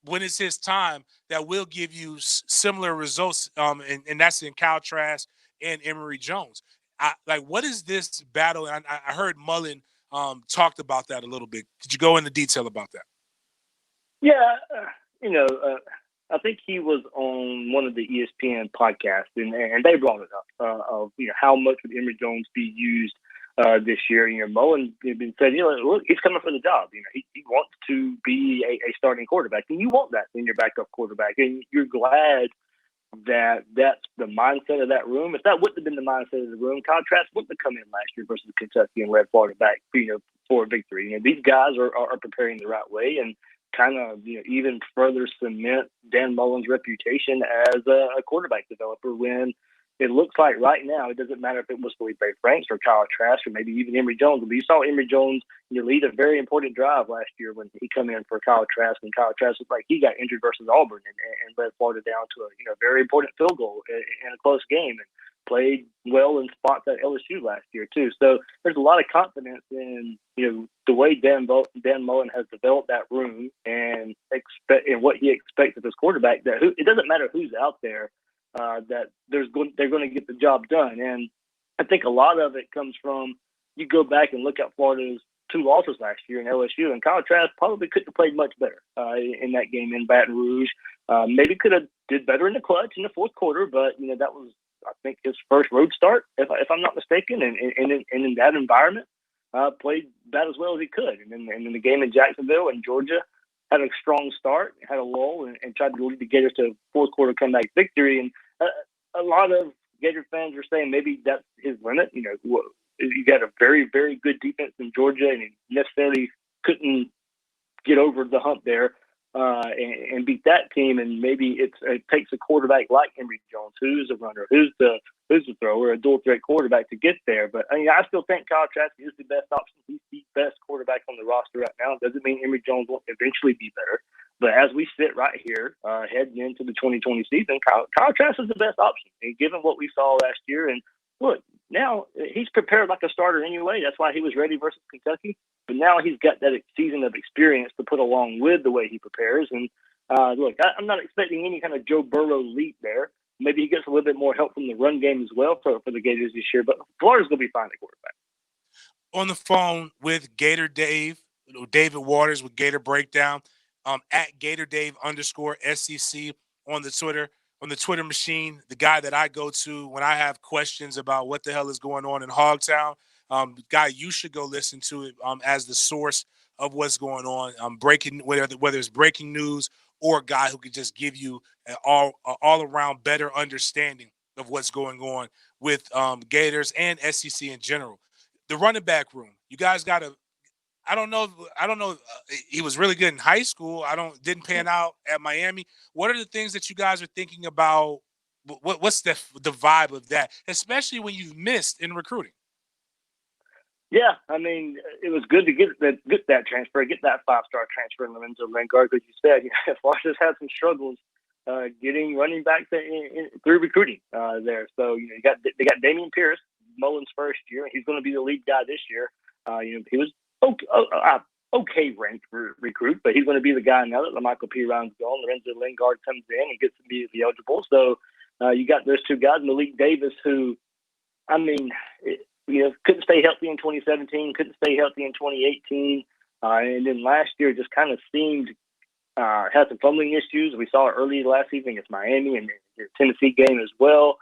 when it's his time that will give you similar results. And that's in Kyle Trask and Emory Jones. What is this battle? And I heard Mullen talked about that a little bit. Could you go into detail about that? Yeah, I think he was on one of the ESPN podcasts, and they brought it up of how much would Emory Jones be used this year. Mullen had been said, look, he's coming for the job. He wants to be a starting quarterback, and you want that in your backup quarterback, and you're glad that that's the mindset of that room. If that wouldn't have been the mindset of the room, Kyle Trask wouldn't have come in last year versus Kentucky and led Florida back, for a victory. These guys are preparing the right way, and kind of even further cement Dan Mullen's reputation as a quarterback developer when it looks like right now it doesn't matter if it was Felipe Franks or Kyle Trask or maybe even Emory Jones. But you saw Emory Jones lead a very important drive last year when he come in for Kyle Trask, and Kyle Trask looked like he got injured versus Auburn and led Florida down to a very important field goal in a close game, and played well in spots at LSU last year too. So there's a lot of confidence in the way Dan Mullen has developed that room and what he expects of his quarterback. That it doesn't matter who's out there, that they're going to get the job done. And I think a lot of it comes from you go back and look at Florida's two losses last year in LSU, and Kyle Trask probably couldn't have played much better in that game in Baton Rouge. Maybe could have did better in the clutch in the fourth quarter, but that was, I think, his first road start, if I'm not mistaken, and in that environment, played that as well as he could. And in the game in Jacksonville and Georgia, had a strong start, had a lull, and tried to lead the Gators to a fourth quarter comeback victory. And a lot of Gator fans are saying maybe that's his limit. You got a very, very good defense in Georgia, and he necessarily couldn't get over the hump there and beat that team. And maybe it takes a quarterback like Emory Jones, who's a runner, who's the thrower, a dual threat quarterback to get there. But I still think Kyle Trask is the best option. He's the best quarterback on the roster right now. It doesn't mean Emory Jones won't eventually be better. But as we sit right here, heading into the 2020 season, Kyle Trask is the best option. And given what we saw last year, and look, now he's prepared like a starter anyway. That's why he was ready versus Kentucky. But now he's got that season of experience to put along with the way he prepares. And look, I'm not expecting any kind of Joe Burrow leap there. Maybe he gets a little bit more help from the run game as well for the Gators this year. But Florida's going to be fine at quarterback. On the phone with Gator Dave, David Waters with Gator Breakdown, at Gator Dave _SEC on the Twitter machine, the guy that I go to when I have questions about what the hell is going on in Hogtown. The guy you should go listen to it as the source of what's going on. Whether it's breaking news or a guy who could just give you an all around better understanding of what's going on with Gators and SEC in general. The running back room, you guys got to. I don't know. He was really good in high school. Didn't pan out at Miami. What are the things that you guys are thinking about? What's the vibe of that, especially when you've missed in recruiting? Yeah, I mean, it was good to get that transfer, get that 5-star transfer in Lorenzo Lingard, because you said Florida's had some struggles getting running backs through recruiting there. So they got Damian Pierce, Mullen's first year, and he's going to be the lead guy this year. He was okay ranked recruit, but he's going to be the guy now that LaMichael P. Ryan's gone. Lorenzo Lingard comes in and gets immediately eligible. So you got those two guys, Malik Davis, who, I mean, couldn't stay healthy in 2017, couldn't stay healthy in 2018, and then last year just kind of seemed had some fumbling issues. We saw it early last season against Miami and the Tennessee game as well.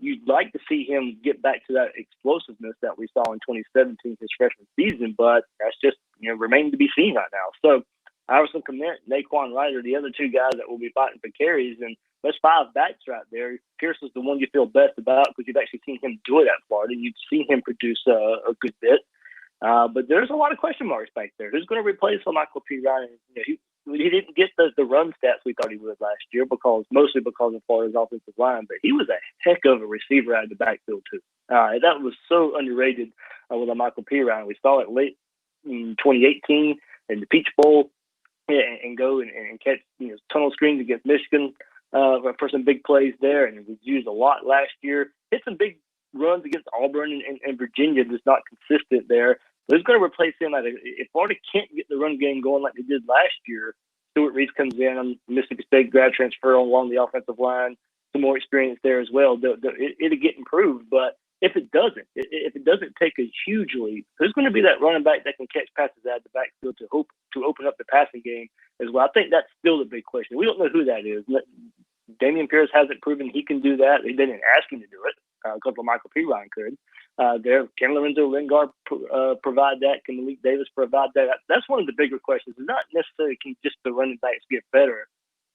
You'd like to see him get back to that explosiveness that we saw in 2017, his freshman season, but that's just remaining to be seen right now. So Iverson Commit, Naquan Wright are the other two guys that will be fighting for carries, and there's 5 backs right there. Pierce is the one you feel best about because you've actually seen him do it at Florida. You've seen him produce a good bit. But there's a lot of question marks back there. Who's going to replace Michael P. Ryan? He didn't get the run stats we thought he would last year mostly because of Florida's offensive line, but he was a heck of a receiver out of the backfield too. That was so underrated with Michael P. Ryan. We saw it late in 2018 in the Peach Bowl and go and catch tunnel screens against Michigan for some big plays there, and it was used a lot last year. Hit some big runs against Auburn and Virginia, just not consistent there. Who's going to replace him? If Florida can't get the run game going like they did last year, Stuart Reese comes in, Mississippi State grad transfer along the offensive line, some more experience there as well. It'll get improved, but if it doesn't take a huge leap, who's going to be that running back that can catch passes out of the backfield to open up the passing game as well? I think that's still the big question. We don't know who that is. Damian Pierce hasn't proven he can do that. They didn't ask him to do it. A couple of Michael P. Ryan could. Can Lorenzo Lingard provide that? Can Malik Davis provide that? That's one of the bigger questions. It's not necessarily can just the running backs get better,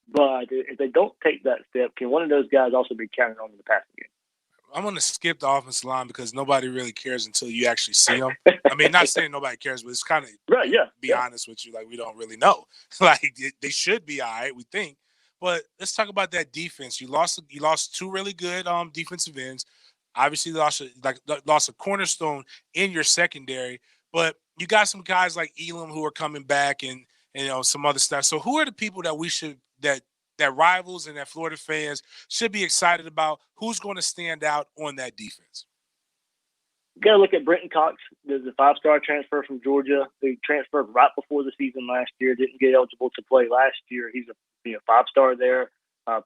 but if they don't take that step, can one of those guys also be counted on in the passing game? I'm going to skip the offensive line because nobody really cares until you actually see them. I mean, not saying nobody cares, but it's kind of right. Yeah. Be honest with you, like we don't really know. Like they should be all right, we think. But let's talk about that defense. You lost 2 really good defensive ends. Obviously, lost a cornerstone in your secondary, but you got some guys like Elam who are coming back, and some other stuff. So, who are the people that we should that rivals and that Florida fans should be excited about? Who's going to stand out on that defense? You got to look at Brenton Cox. There's a 5-star transfer from Georgia. He transferred right before the season last year. Didn't get eligible to play last year. He's a 5-star there.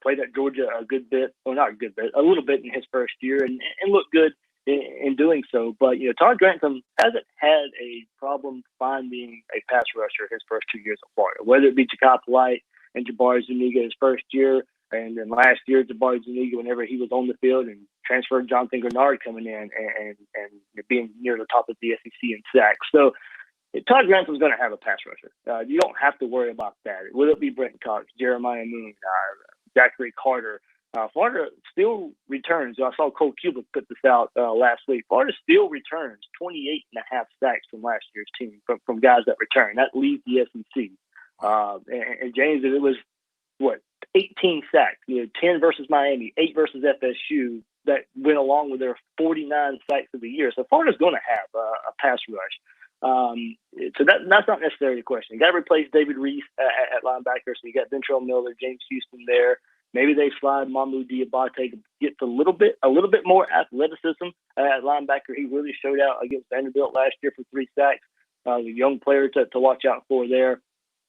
Played at Georgia a good bit, or not a good bit, a little bit in his first year, and looked good in doing so. But Todd Grantham hasn't had a problem finding a pass rusher his first 2 years at Florida, whether it be Ja'Kai Polite and Jabari Zuniga his first year, and then last year Jabari Zuniga whenever he was on the field, and transferred Jonathan Grenard coming in and being near the top of the SEC in sacks. So Todd Grantham's going to have a pass rusher. You don't have to worry about that. Will it be Brenton Cox, Jeremiah Moon, Zachary Carter? Florida still returns. I saw Cole Cuba put this out last week. Florida still returns 28.5 sacks from last year's team from guys that return. That leads the SEC. And James, it was 18 sacks. 10 versus Miami, 8 versus FSU. That went along with their 49 sacks of the year. So Florida's going to have a pass rush. So that's not necessarily the question. You got to replace David Reese at linebacker. So you got Ventrell Miller, James Houston there. Maybe they slide Mamu Diabate to get a little bit more athleticism at linebacker. He really showed out against Vanderbilt last year for 3 sacks. A young player to watch out for there.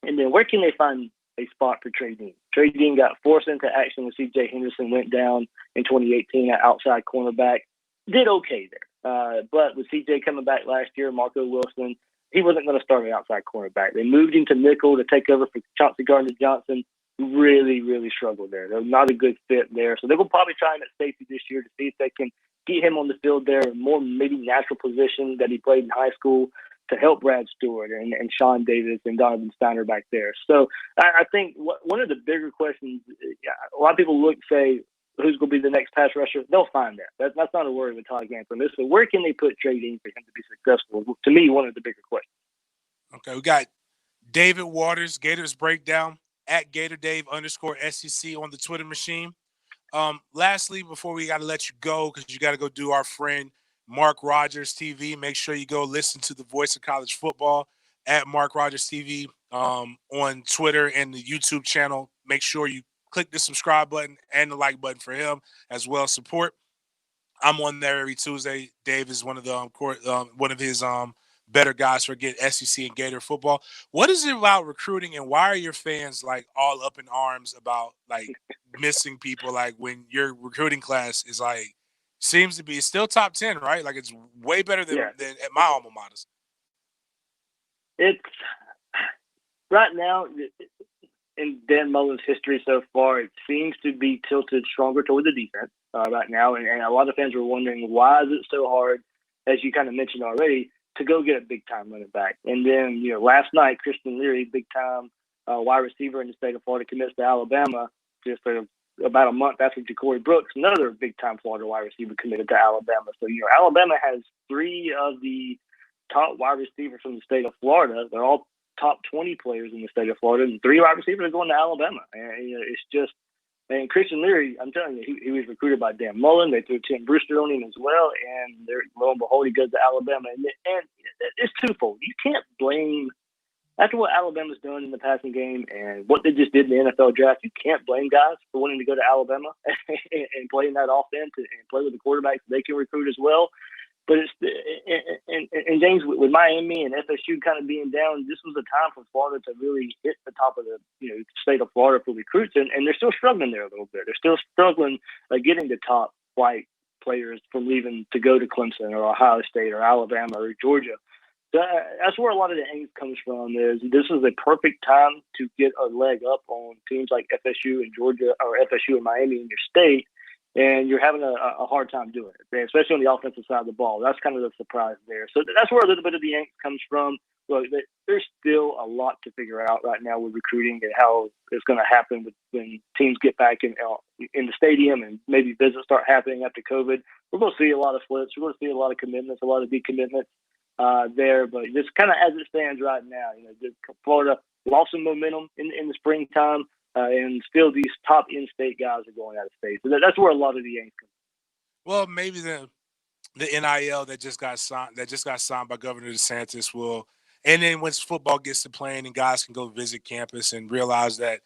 And then where can they find a spot for Trey Dean? Trey Dean got forced into action when C.J. Henderson went down in 2018 at outside cornerback. Did okay there. But with C.J. coming back last year, Marco Wilson, he wasn't going to start an outside cornerback. They moved him to nickel to take over for Chauncey Gardner-Johnson. Really, really struggled there. They're not a good fit there. So they will probably try him at safety this year to see if they can get him on the field there in more maybe natural position that he played in high school to help Brad Stewart and Sean Davis and Donovan Steiner back there. So I think one of the bigger questions, a lot of people look and say, who's going to be the next pass rusher? They'll find that. That's not a worry with Todd Grantham. So where can they put Trey Dean for him to be successful? To me, one of the bigger questions. Okay, we got David Waters, Gators Breakdown, at GatorDave_SEC on the Twitter machine. Lastly, before we got to let you go, because you got to go do our friend Mark Rogers TV, make sure you go listen to the Voice of College Football at Mark Rogers TV on Twitter and the YouTube channel. Make sure you click the subscribe button and the like button for him as well. Support. I'm on there every Tuesday. Dave is one of his better guys for get SEC and Gator football. What is it about recruiting, and why are your fans like all up in arms about like missing people? Like when your recruiting class is like seems to be still top 10, right? Like it's way better than at my alma maters. It's right now. in Dan Mullen's history so far, it seems to be tilted stronger toward the defense right now. And a lot of fans were wondering, why is it so hard, as you kind of mentioned already, to go get a big-time running back? And then, last night, Christian Leary, big-time wide receiver in the state of Florida, commits to Alabama just about a month after Ja'Cory Brooks, another big-time Florida wide receiver, committed to Alabama. So, Alabama has 3 of the top wide receivers from the state of Florida. They're all top 20 players in the state of Florida, and 3 wide receivers are going to Alabama. And it's just, and Christian Leary, I'm telling you, he was recruited by Dan Mullen. They threw Tim Brewster on him as well, and lo and behold, he goes to Alabama. And it's twofold. You can't blame, after what Alabama's done in the passing game and what they just did in the NFL draft, you can't blame guys for wanting to go to Alabama and play in that offense and play with the quarterbacks they can recruit as well. But it's and James, with Miami and FSU kind of being down, this was a time for Florida to really hit the top of the state of Florida for recruits, and they're still struggling there a little bit. They're still struggling getting the top white players from leaving to go to Clemson or Ohio State or Alabama or Georgia. So that's where a lot of the angst comes from. Is this is a perfect time to get a leg up on teams like FSU and Georgia, or FSU and Miami in your state. And you're having a hard time doing it, especially on the offensive side of the ball. That's kind of the surprise there. So that's where a little bit of the angst comes from. Look, there's still a lot to figure out right now with recruiting and how it's going to happen when teams get back in the stadium and maybe visits start happening after COVID. We're going to see a lot of flips. We're going to see a lot of commitments, a lot of decommitments there. But just kind of as it stands right now, Florida lost some momentum in the springtime. And still, these top in-state guys are going out of state. So that's where a lot of the angst comes. Well, maybe the NIL that just got signed by Governor DeSantis will, and then once football gets to playing and guys can go visit campus and realize that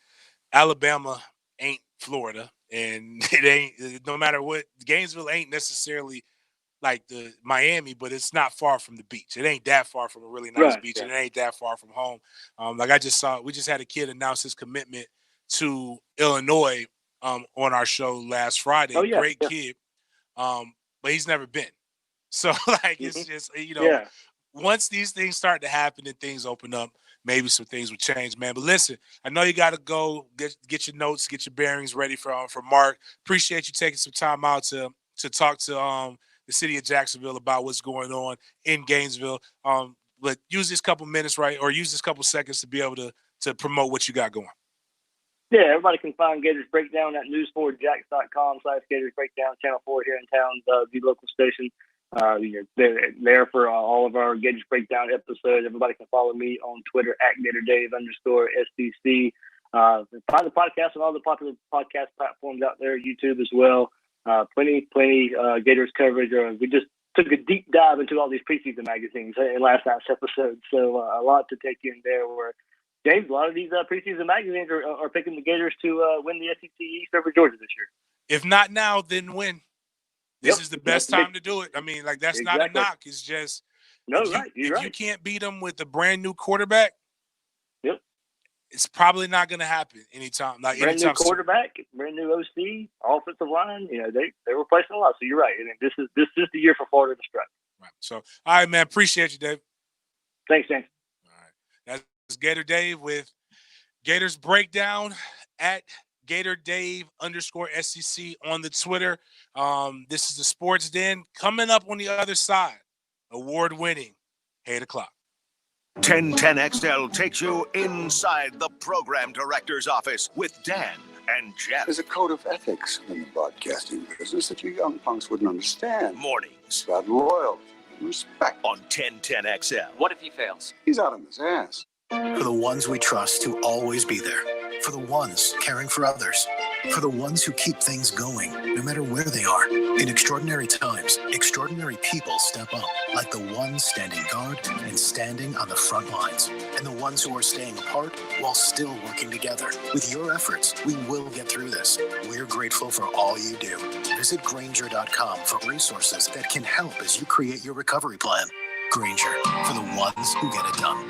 Alabama ain't Florida, and it ain't, no matter what, Gainesville ain't necessarily like the Miami, but it's not far from the beach. It ain't that far from a really nice beach, and it ain't that far from home. Like I just saw, we just had a kid announce his commitment to Illinois on our show last Friday. Oh, yeah, Great kid, but he's never been. So it's just once these things start to happen and things open up, maybe some things will change, man. But listen, I know you got to go get your notes, get your bearings ready for Mark. Appreciate you taking some time out to talk to the city of Jacksonville about what's going on in Gainesville. But use this couple minutes, or use this couple seconds to be able to promote what you got going. Yeah, everybody can find Gators Breakdown at news4jax.com/Gators Breakdown, Channel 4 here in town, the local station. They're there for all of our Gators Breakdown episodes. Everybody can follow me on Twitter at GatorDave_SDC. Find the podcast on all the popular podcast platforms out there, YouTube as well. Plenty Gators coverage. We just took a deep dive into all these preseason magazines in last night's episode. So a lot to take in there where, James, a lot of these preseason magazines are picking the Gators to win the SEC East over Georgia this year. If not now, then when? This is the best time to do it. I mean, that's not a knock. It's just if you can't beat them with a brand new quarterback, it's probably not going to happen anytime. Brand new quarterback, brand new OC, offensive line. They're replacing a lot. So you're right. I mean, this is the year for Florida to strike. Right. So, all right, man. Appreciate you, Dave. Thanks, James. All right. That's Gator Dave with Gators Breakdown at GatorDave_SEC on the Twitter. This is the Sports Den. Coming up on the other side, award-winning 8 o'clock. 1010XL takes you inside the program director's office with Dan and Jeff. There's a code of ethics in the broadcasting business that you young punks wouldn't understand. Mornings. It's about loyalty and respect. On 1010XL. What if he fails? He's out on his ass. For the ones we trust to always be there. For the ones caring for others. For the ones who keep things going, no matter where they are. In extraordinary times, extraordinary people step up. Like the ones standing guard and standing on the front lines. And the ones who are staying apart while still working together. With your efforts, we will get through this. We're grateful for all you do. Visit Grainger.com for resources that can help as you create your recovery plan. Grainger, for the ones who get it done.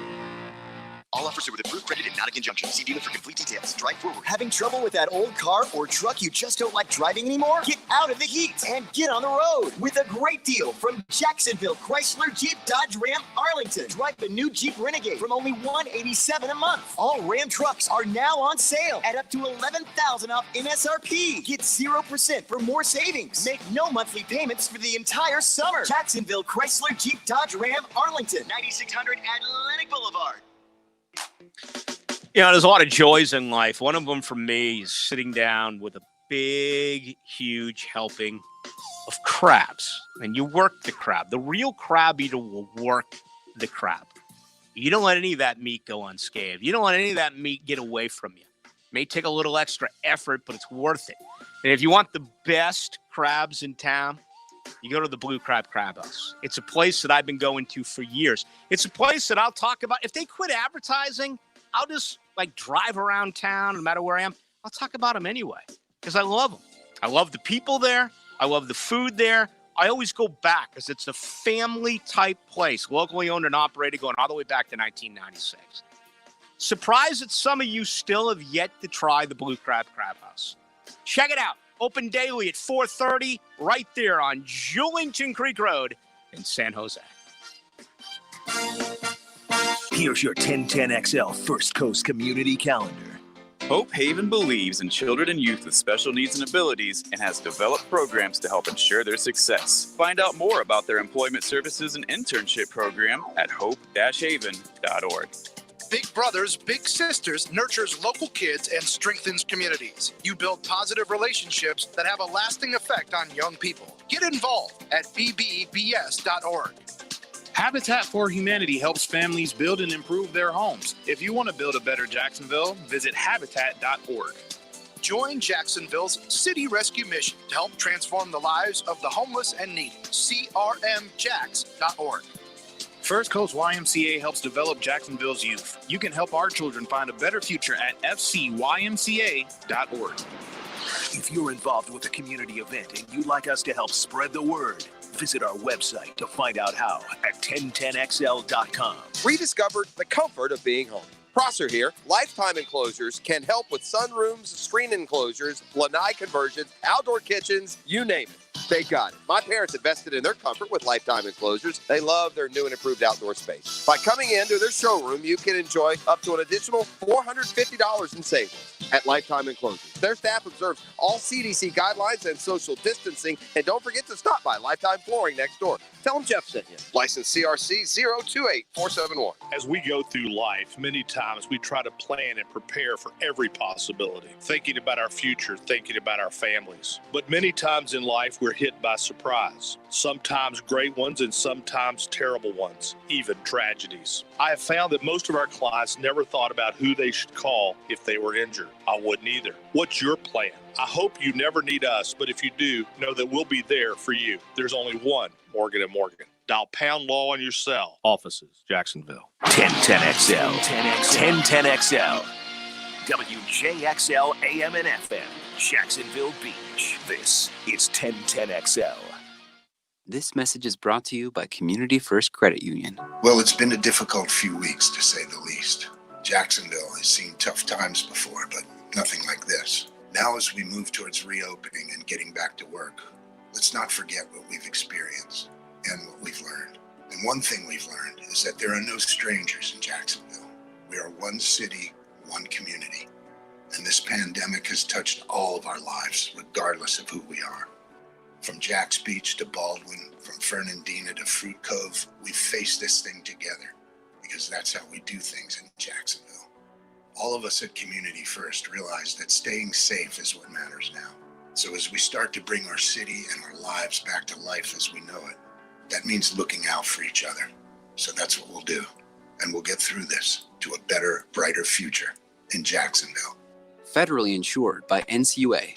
All offers are with approved credit and not a conjunction. See dealer for complete details. Drive forward. Having trouble with that old car or truck you just don't like driving anymore? Get out of the heat and get on the road with a great deal from Jacksonville Chrysler Jeep Dodge Ram Arlington. Drive the new Jeep Renegade from only $187 a month. All Ram trucks are now on sale at up to $11,000 off MSRP. Get 0% for more savings. Make no monthly payments for the entire summer. Jacksonville Chrysler Jeep Dodge Ram Arlington, 9600 Atlantic Boulevard. You know, there's a lot of joys in life. One of them for me is sitting down with a big, huge helping of crabs. And you work the crab. The real crab eater will work the crab. You don't let any of that meat go unscathed. You don't let any of that meat get away from you. It may take a little extra effort, but it's worth it. And if you want the best crabs in town, you go to the Blue Crab Crab House. It's a place that I've been going to for years. It's a place that I'll talk about. If they quit advertising, I'll just drive around town, no matter where I am. I'll talk about them anyway because I love them. I love the people there. I love the food there. I always go back because it's a family-type place, locally owned and operated, going all the way back to 1996. Surprised that some of you still have yet to try the Blue Crab Crab House. Check it out. Open daily at 4:30 right there on Julington Creek Road in San Jose. Here's your 1010XL First Coast Community Calendar. Hope Haven believes in children and youth with special needs and abilities and has developed programs to help ensure their success. Find out more about their employment services and internship program at hope-haven.org. Big Brothers Big Sisters nurtures local kids and strengthens communities. You build positive relationships that have a lasting effect on young people. Get involved at bbbs.org. Habitat for Humanity helps families build and improve their homes. If you want to build a better Jacksonville, visit habitat.org. Join Jacksonville's City Rescue Mission to help transform the lives of the homeless and needy. crmjax.org. First Coast YMCA helps develop Jacksonville's youth. You can help our children find a better future at fcymca.org. If you're involved with a community event and you'd like us to help spread the word, visit our website to find out how at 1010xl.com. Rediscovered the comfort of being home. Prosser here. Lifetime Enclosures can help with sunrooms, screen enclosures, lanai conversions, outdoor kitchens, you name it. They got it. My parents invested in their comfort with Lifetime Enclosures. They love their new and improved outdoor space. By coming into their showroom, you can enjoy up to an additional $450 in savings at Lifetime Enclosures. Their staff observes all CDC guidelines and social distancing. And don't forget to stop by Lifetime Flooring next door. Tell them Jeff sent you. License CRC 028471. As we go through life, many times we try to plan and prepare for every possibility, thinking about our future, thinking about our families. But many times in life, we're hit by surprise. Sometimes great ones and sometimes terrible ones, even tragedies. I have found that most of our clients never thought about who they should call if they were injured. I wouldn't either. What's your plan? I hope you never need us, but if you do, know that we'll be there for you. There's only one Morgan & Morgan. Dial pound law on your cell. Offices, Jacksonville. 1010XL. 1010XL. WJXL AM and FM. Jacksonville Beach. This is 1010XL. This message is brought to you by Community First Credit Union. Well, it's been a difficult few weeks, to say the least. Jacksonville has seen tough times before, but nothing like this. Now, as we move towards reopening and getting back to work, let's not forget what we've experienced and what we've learned. And one thing we've learned is that there are no strangers in Jacksonville. We are one city, one community. And this pandemic has touched all of our lives, regardless of who we are. From Jack's Beach to Baldwin, from Fernandina to Fruit Cove, we've faced this thing together because that's how we do things in Jacksonville. All of us at Community First realize that staying safe is what matters now. So as we start to bring our city and our lives back to life as we know it, that means looking out for each other. So that's what we'll do. And we'll get through this to a better, brighter future in Jacksonville. Federally insured by NCUA.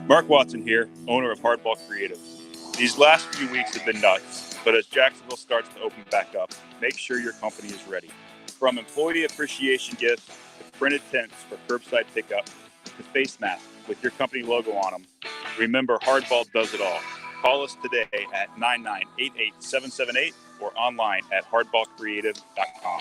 Mark Watson here, owner of Hardball Creative. These last few weeks have been nuts, but as Jacksonville starts to open back up, make sure your company is ready. From employee appreciation gifts to printed tents for curbside pickup to face masks with your company logo on them, remember Hardball does it all. Call us today at 9988778 or online at hardballcreative.com.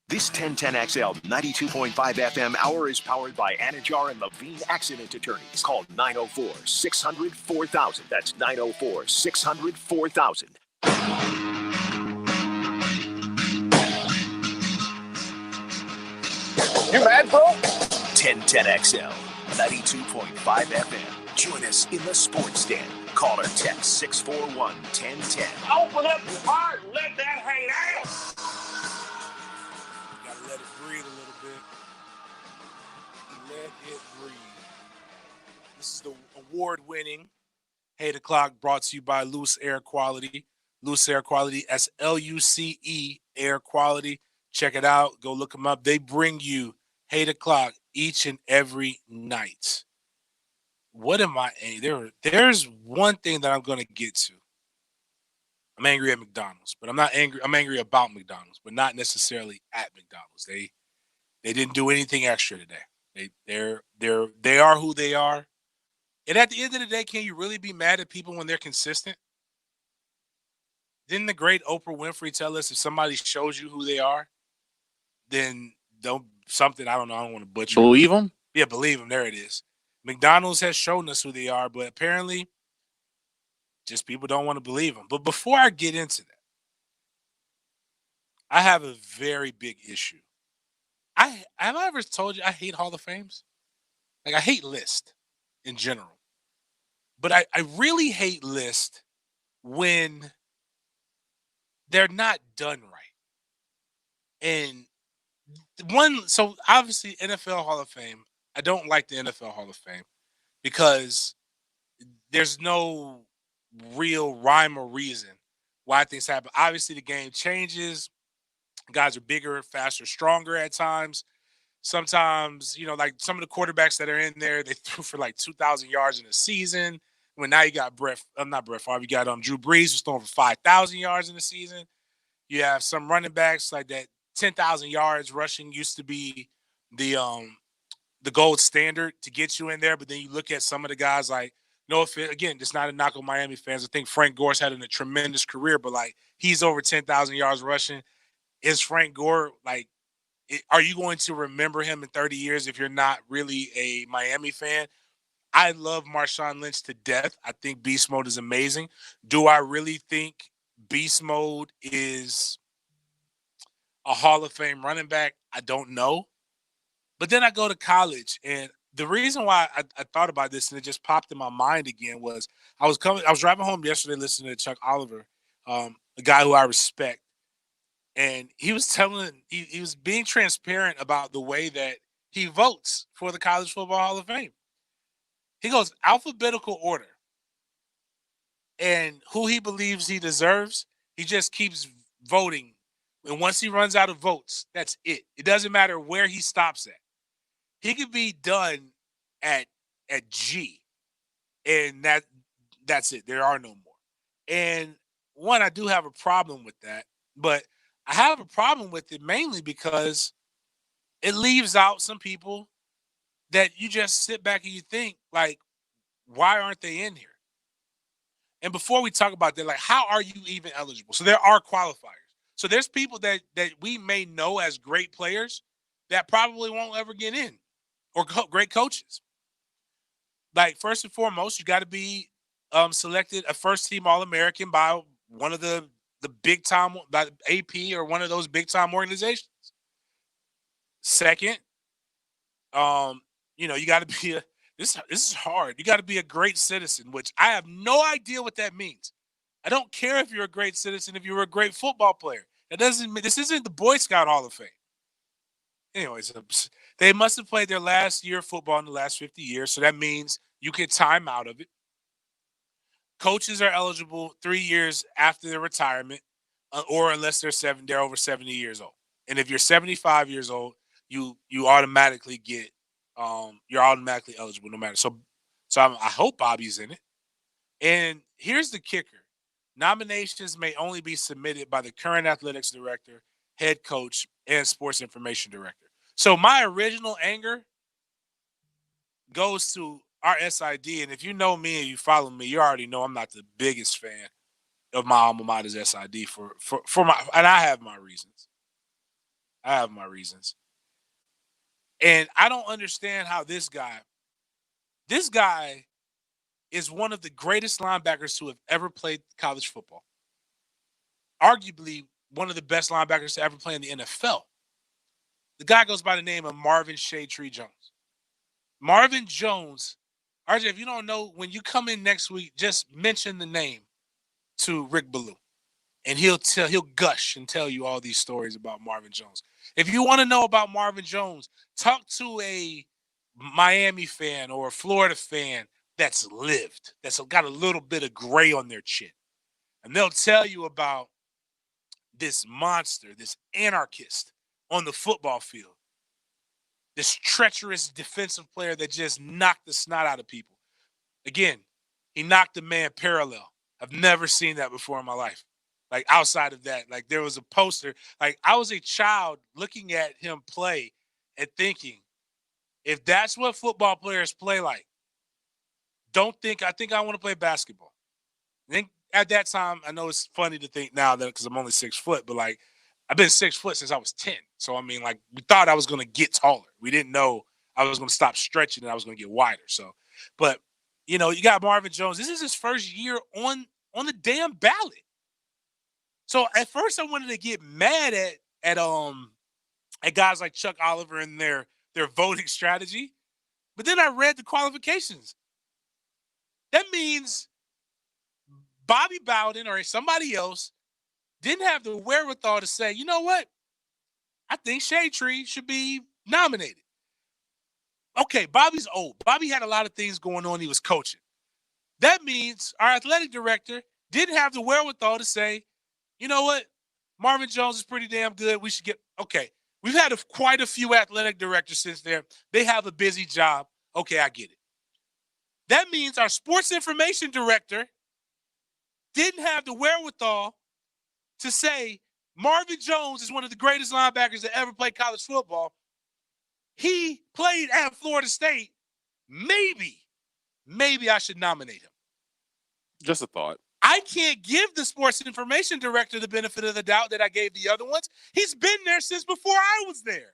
This 1010XL 92.5 FM hour is powered by Anajar and Levine Accident Attorneys. Call 904-600-4000. That's 904-600-4000. You mad, bro? 1010XL 92.5 FM. Join us in the Sports Den. Call or text 641-1010. Open up your heart and let that hang out. Gotta let it breathe a little bit. Let it breathe. This is the award-winning 8 o'clock brought to you by Loose Air Quality. Loose Air Quality, SLUCE Air Quality. Check it out. Go look them up. They bring you 8 o'clock each and every night. What am I? There's one thing that I'm going to get to. I'm angry at McDonald's, but I'm not angry. I'm angry about McDonald's, but not necessarily at McDonald's. They didn't do anything extra today. They are who they are. And at the end of the day, can you really be mad at people when they're consistent? Didn't the great Oprah Winfrey tell us if somebody shows you who they are, then don't something, I don't know, I don't want to butcher. Believe them? Yeah, believe them. There it is. McDonald's has shown us who they are, but apparently just people don't want to believe them. But before I get into that, I have a very big issue. Have I ever told you I hate Hall of Fames? Like, I hate lists in general. But I really hate lists when they're not done right. And so obviously NFL Hall of Fame, I don't like the NFL Hall of Fame because there's no real rhyme or reason why things happen. Obviously, the game changes. Guys are bigger, faster, stronger at times. Sometimes, like some of the quarterbacks that are in there, they threw for like 2,000 yards in a season. When now you got not Brett Favre, you got Drew Brees who's throwing for 5,000 yards in a season. You have some running backs like that. 10,000 yards rushing used to be the gold standard to get you in there. But then you look at some of the guys like, again, it's not a knock on Miami fans. I think Frank Gore's had a tremendous career, but like he's over 10,000 yards rushing. Is Frank Gore are you going to remember him in 30 years if you're not really a Miami fan? I love Marshawn Lynch to death. I think Beast Mode is amazing. Do I really think Beast Mode is a Hall of Fame running back? I don't know. But then I go to college, and the reason why I thought about this and it just popped in my mind again was I was driving home yesterday listening to Chuck Oliver, a guy who I respect. And he was he was being transparent about the way that he votes for the College Football Hall of Fame. He goes alphabetical order. And who he believes he deserves, he just keeps voting. And once he runs out of votes, that's it. It doesn't matter where he stops at. He could be done at G. And that's it. There are no more. And one, I do have a problem with that. But I have a problem with it mainly because it leaves out some people that you just sit back and you think, like, why aren't they in here? And before we talk about that, like, how are you even eligible? So there are qualifiers. So there's people that we may know as great players that probably won't ever get in, or great coaches. Like, first and foremost, you got to be selected a first-team All-American by one of the big time, by AP or one of those big time organizations. Second, you got to be this is hard. You got to be a great citizen, which I have no idea what that means. I don't care if you're a great citizen, if you're a great football player. This isn't the Boy Scout Hall of Fame. Anyways, they must have played their last year of football in the last 50 years, so that means you get time out of it. Coaches are eligible 3 years after their retirement, or unless they're over 70 years old. And if you're 75 years old, you automatically get you're automatically eligible no matter. So I hope Bobby's in it. And here's the kicker: nominations may only be submitted by the current athletics director, head coach, and sports information director. So my original anger goes to our SID. And if you know me and you follow me, you already know I'm not the biggest fan of my alma mater's SID for my, and I have my reasons. And I don't understand how this guy is one of the greatest linebackers to have ever played college football. Arguably one of the best linebackers to ever play in the NFL. The guy goes by the name of Marvin Shade-Tree Jones. Marvin Jones, RJ, if you don't know, when you come in next week, just mention the name to Rick Ballou. And he'll gush and tell you all these stories about Marvin Jones. If you want to know about Marvin Jones, talk to a Miami fan or a Florida fan that's lived, that's got a little bit of gray on their chin. And they'll tell you about this monster, this anarchist on the football field, this treacherous defensive player that just knocked the snot out of people. Again, he knocked the man parallel. I've never seen that before in my life. Like outside of that, like there was a poster. Like I was a child looking at him play and thinking, if that's what football players play like, I think I want to play basketball. And then at that time, I know it's funny to think now that because I'm only 6 foot, but like I've been 6 foot since I was 10. So I mean, like we thought I was going to get taller. We didn't know I was going to stop stretching and I was going to get wider. So, but you know, you got Marvin Jones. This is his first year on the damn ballot. So at first I wanted to get mad at guys like Chuck Oliver and their voting strategy. But then I read the qualifications. That means Bobby Bowden or somebody else didn't have the wherewithal to say, you know what? I think Shade-Tree should be nominated. Okay, Bobby's old. Bobby had a lot of things going on. He was coaching. That means our athletic director didn't have the wherewithal to say, you know what? Marvin Jones is pretty damn good. We should get – okay. We've had quite a few athletic directors since then. They have a busy job. Okay, I get it. That means our sports information director didn't have the wherewithal to say Marvin Jones is one of the greatest linebackers that ever played college football. He played at Florida State. Maybe I should nominate him. Just a thought. I can't give the sports information director the benefit of the doubt that I gave the other ones. He's been there since before I was there.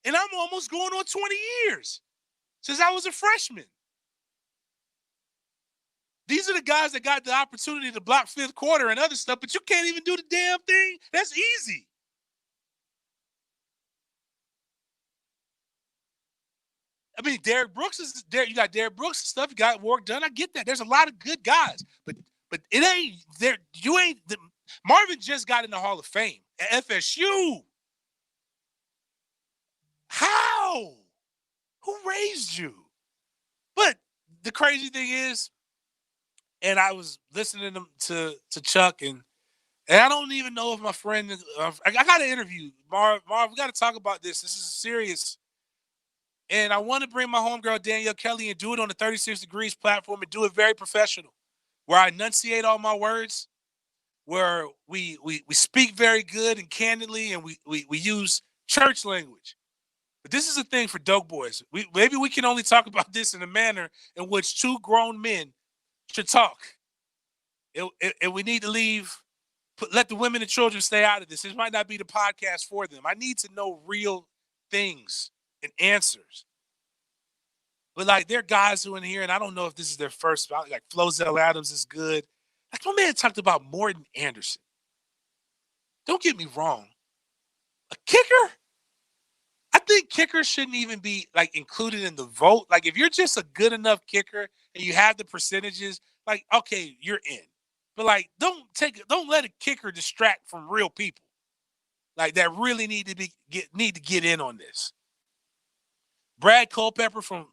And I'm almost going on 20 years since I was a freshman. These are the guys that got the opportunity to block fifth quarter and other stuff, but you can't even do the damn thing. That's easy. I mean, Derrick Brooks is there. You got Derrick Brooks and stuff. You got work done. I get that. There's a lot of good guys, but it ain't there. You ain't. Marvin just got in the Hall of Fame at FSU. How? Who raised you? But the crazy thing is, and I was listening to Chuck, and I don't even know if my friend. I got to interview Marv. We got to talk about this. This is serious. And I want to bring my homegirl Danielle Kelly and do it on the 36 Degrees platform and do it very professional, where I enunciate all my words, where we speak very good and candidly, and we use church language. But this is a thing for dope boys. Maybe we can only talk about this in a manner in which two grown men should talk. And we need to let the women and children stay out of this. This might not be the podcast for them. I need to know real things and answers. But like there are guys who are in here, and I don't know if this is their first, like Flozell Adams is good. Like my man talked about Morton Anderson. Don't get me wrong. A kicker? I think kickers shouldn't even be like included in the vote. Like if you're just a good enough kicker and you have the percentages, like, okay, you're in. But like don't let a kicker distract from real people. Like that really need to get in on this. Brad Culpepper from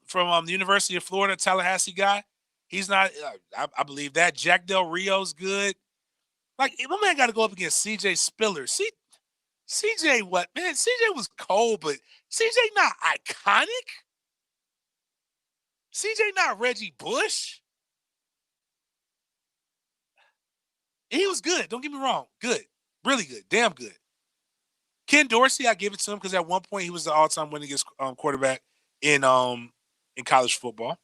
the University of Florida, Tallahassee guy. He's not. I believe that Jack Del Rio's good. Like my man got to go up against CJ Spiller. CJ what man? CJ was cold, but CJ not iconic. CJ not Reggie Bush. He was good. Don't get me wrong. Good, really good, damn good. Ken Dorsey, I give it to him because at one point he was the all-time winningest quarterback in in college football.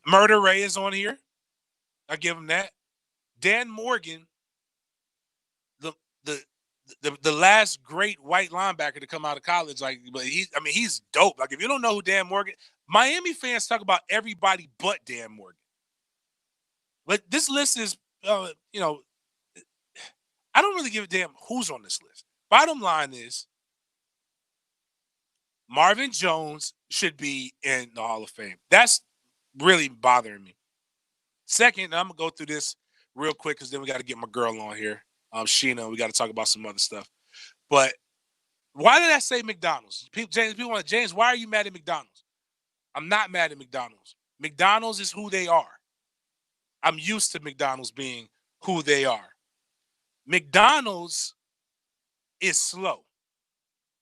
Murder Ray is on here. I give him that. Dan Morgan, the last great white linebacker to come out of college. Like, but he's dope. Like, if you don't know who Dan Morgan, Miami fans talk about everybody but Dan Morgan. But this list is, I don't really give a damn who's on this list. Bottom line is, Marvin Jones should be in the Hall of Fame. That's really bothering me. Second, I'm going to go through this real quick because then we got to get my girl on here, Sheena. We got to talk about some other stuff. But why did I say McDonald's? People want James, why are you mad at McDonald's? I'm not mad at McDonald's. McDonald's is who they are. I'm used to McDonald's being who they are. McDonald's is slow.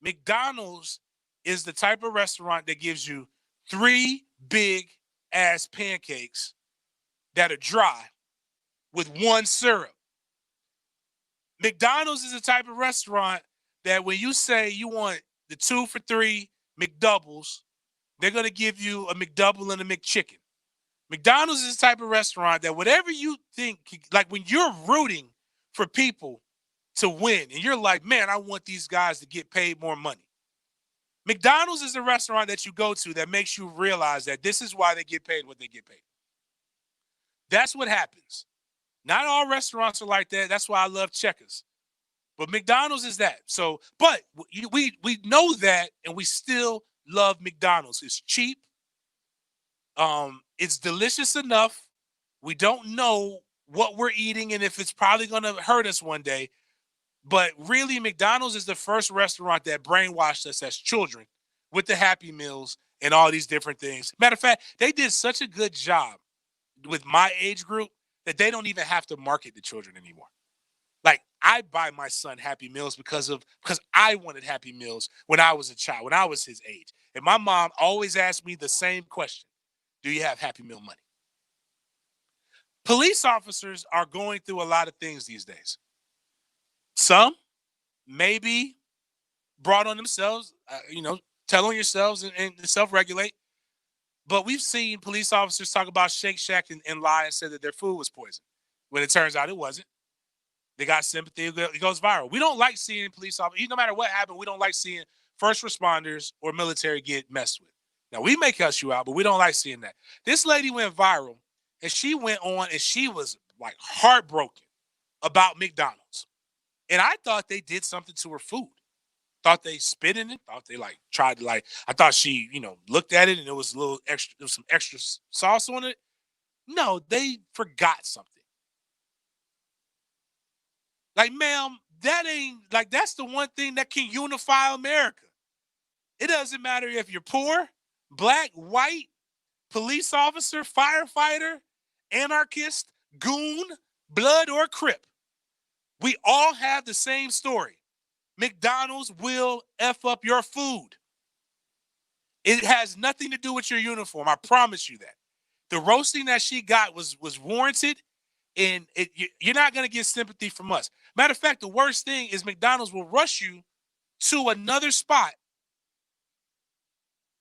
McDonald's is the type of restaurant that gives you 3 big ass pancakes that are dry with 1 syrup. McDonald's is the type of restaurant that when you say you want the 2 for $3 McDoubles, they're going to give you a McDouble and a McChicken. McDonald's is the type of restaurant that whatever you think, like when you're rooting for people to win and you're like, man, I want these guys to get paid more money. McDonald's is the restaurant that you go to that makes you realize that this is why they get paid what they get paid. That's what happens. Not all restaurants are like that. That's why I love Checkers. But McDonald's is that. So, but we know that, and we still love McDonald's. It's cheap. It's delicious enough. We don't know what we're eating and if it's probably going to hurt us one day. But really, McDonald's is the first restaurant that brainwashed us as children with the Happy Meals and all these different things. Matter of fact, they did such a good job with my age group that they don't even have to market to children anymore. Like, I buy my son Happy Meals because I wanted Happy Meals when I was a child, when I was his age. And my mom always asked me the same question: do you have Happy Meal money? Police officers are going through a lot of things these days. Some maybe brought on themselves, tell on yourselves and self-regulate. But we've seen police officers talk about Shake Shack and lie and say that their food was poisoned when it turns out it wasn't. They got sympathy. It goes viral. We don't like seeing police officers, no matter what happened, we don't like seeing first responders or military get messed with. Now, we may cuss you out, but we don't like seeing that. This lady went viral, and she went on, and she was, like, heartbroken about McDonald's. And I thought they did something to her food. Thought they spit in it. Thought they tried to I thought she, looked at it and it was a little extra, there was some extra sauce on it. No, they forgot something. Like, ma'am, that's the one thing that can unify America. It doesn't matter if you're poor, black, white, police officer, firefighter, anarchist, goon, blood, or Crip. We all have the same story. McDonald's will F up your food. It has nothing to do with your uniform. I promise you that. The roasting that she got was warranted, and you're not going to get sympathy from us. Matter of fact, the worst thing is McDonald's will rush you to another spot.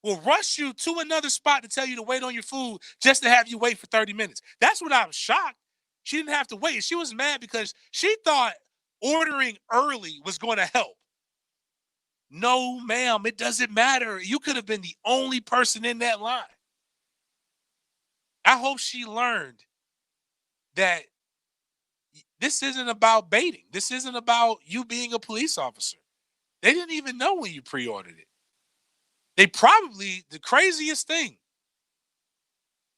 Will rush you to another spot to tell you to wait on your food just to have you wait for 30 minutes. That's what I was shocked. She didn't have to wait. She was mad because she thought ordering early was going to help. No, ma'am, it doesn't matter. You could have been the only person in that line. I hope she learned that this isn't about baiting. This isn't about you being a police officer. They didn't even know when you pre-ordered it. They probably, the craziest thing,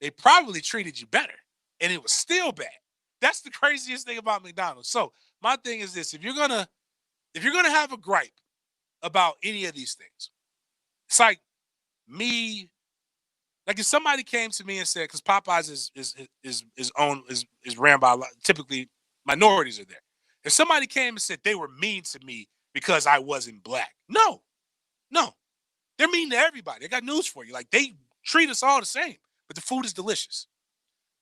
they probably treated you better, and it was still bad. That's the craziest thing about McDonald's. So my thing is this: if you're gonna have a gripe about any of these things, it's like me. Like if somebody came to me and said, because Popeyes is ran by typically minorities are there. If somebody came and said they were mean to me because I wasn't black, no, they're mean to everybody. I got news for you. Like, they treat us all the same, but the food is delicious.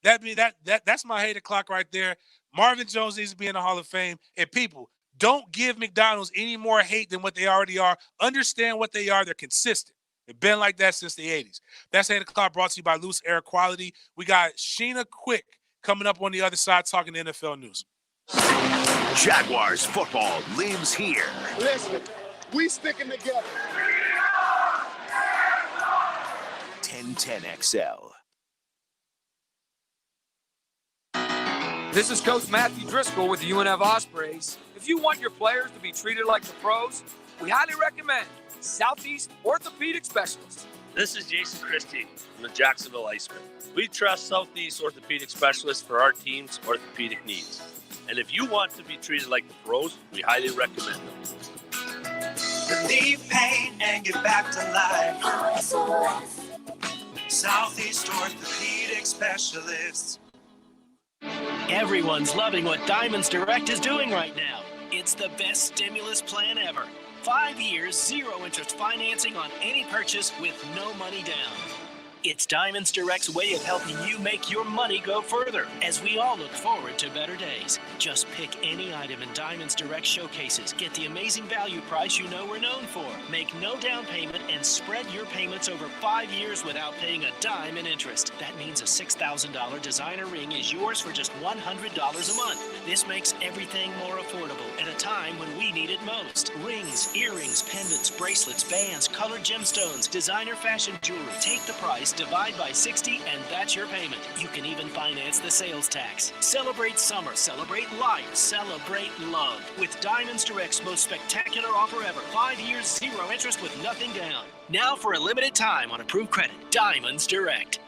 That's my hater clock right there. Marvin Jones needs to be in the Hall of Fame. And people, don't give McDonald's any more hate than what they already are. Understand what they are. They're consistent. It's been like that since the 80s. That's 8 o'clock, brought to you by Loose Air Quality. We got Sheena Quick coming up on the other side talking NFL news. Jaguars football lives here. Listen, we sticking together. 1010XL. This is Coach Matthew Driscoll with the UNF Ospreys. If you want your players to be treated like the pros, we highly recommend Southeast Orthopedic Specialists. This is Jason Christie from the Jacksonville Icemen. We trust Southeast Orthopedic Specialists for our team's orthopedic needs. And if you want to be treated like the pros, we highly recommend them. Relieve pain and get back to life. Southeast Orthopedic Specialists. Everyone's loving what Diamonds Direct is doing right now. It's the best stimulus plan ever. 5 years, 0 interest financing on any purchase with no money down. It's Diamonds Direct's way of helping you make your money go further as we all look forward to better days. Just pick any item in Diamonds Direct showcases. Get the amazing value price you know we're known for. Make no down payment and spread your payments over 5 years without paying a dime in interest. That means a $6,000 designer ring is yours for just $100 a month. This makes everything more affordable at a time when we need it most. Rings, earrings, pendants, bracelets, bands, colored gemstones, designer fashion jewelry. Take the price, divide by 60, and that's your payment. You can even finance the sales tax. Celebrate summer, celebrate life, celebrate love with Diamonds Direct's most spectacular offer ever. 5 years, 0 interest with nothing down. Now for a limited time on approved credit. Diamonds Direct.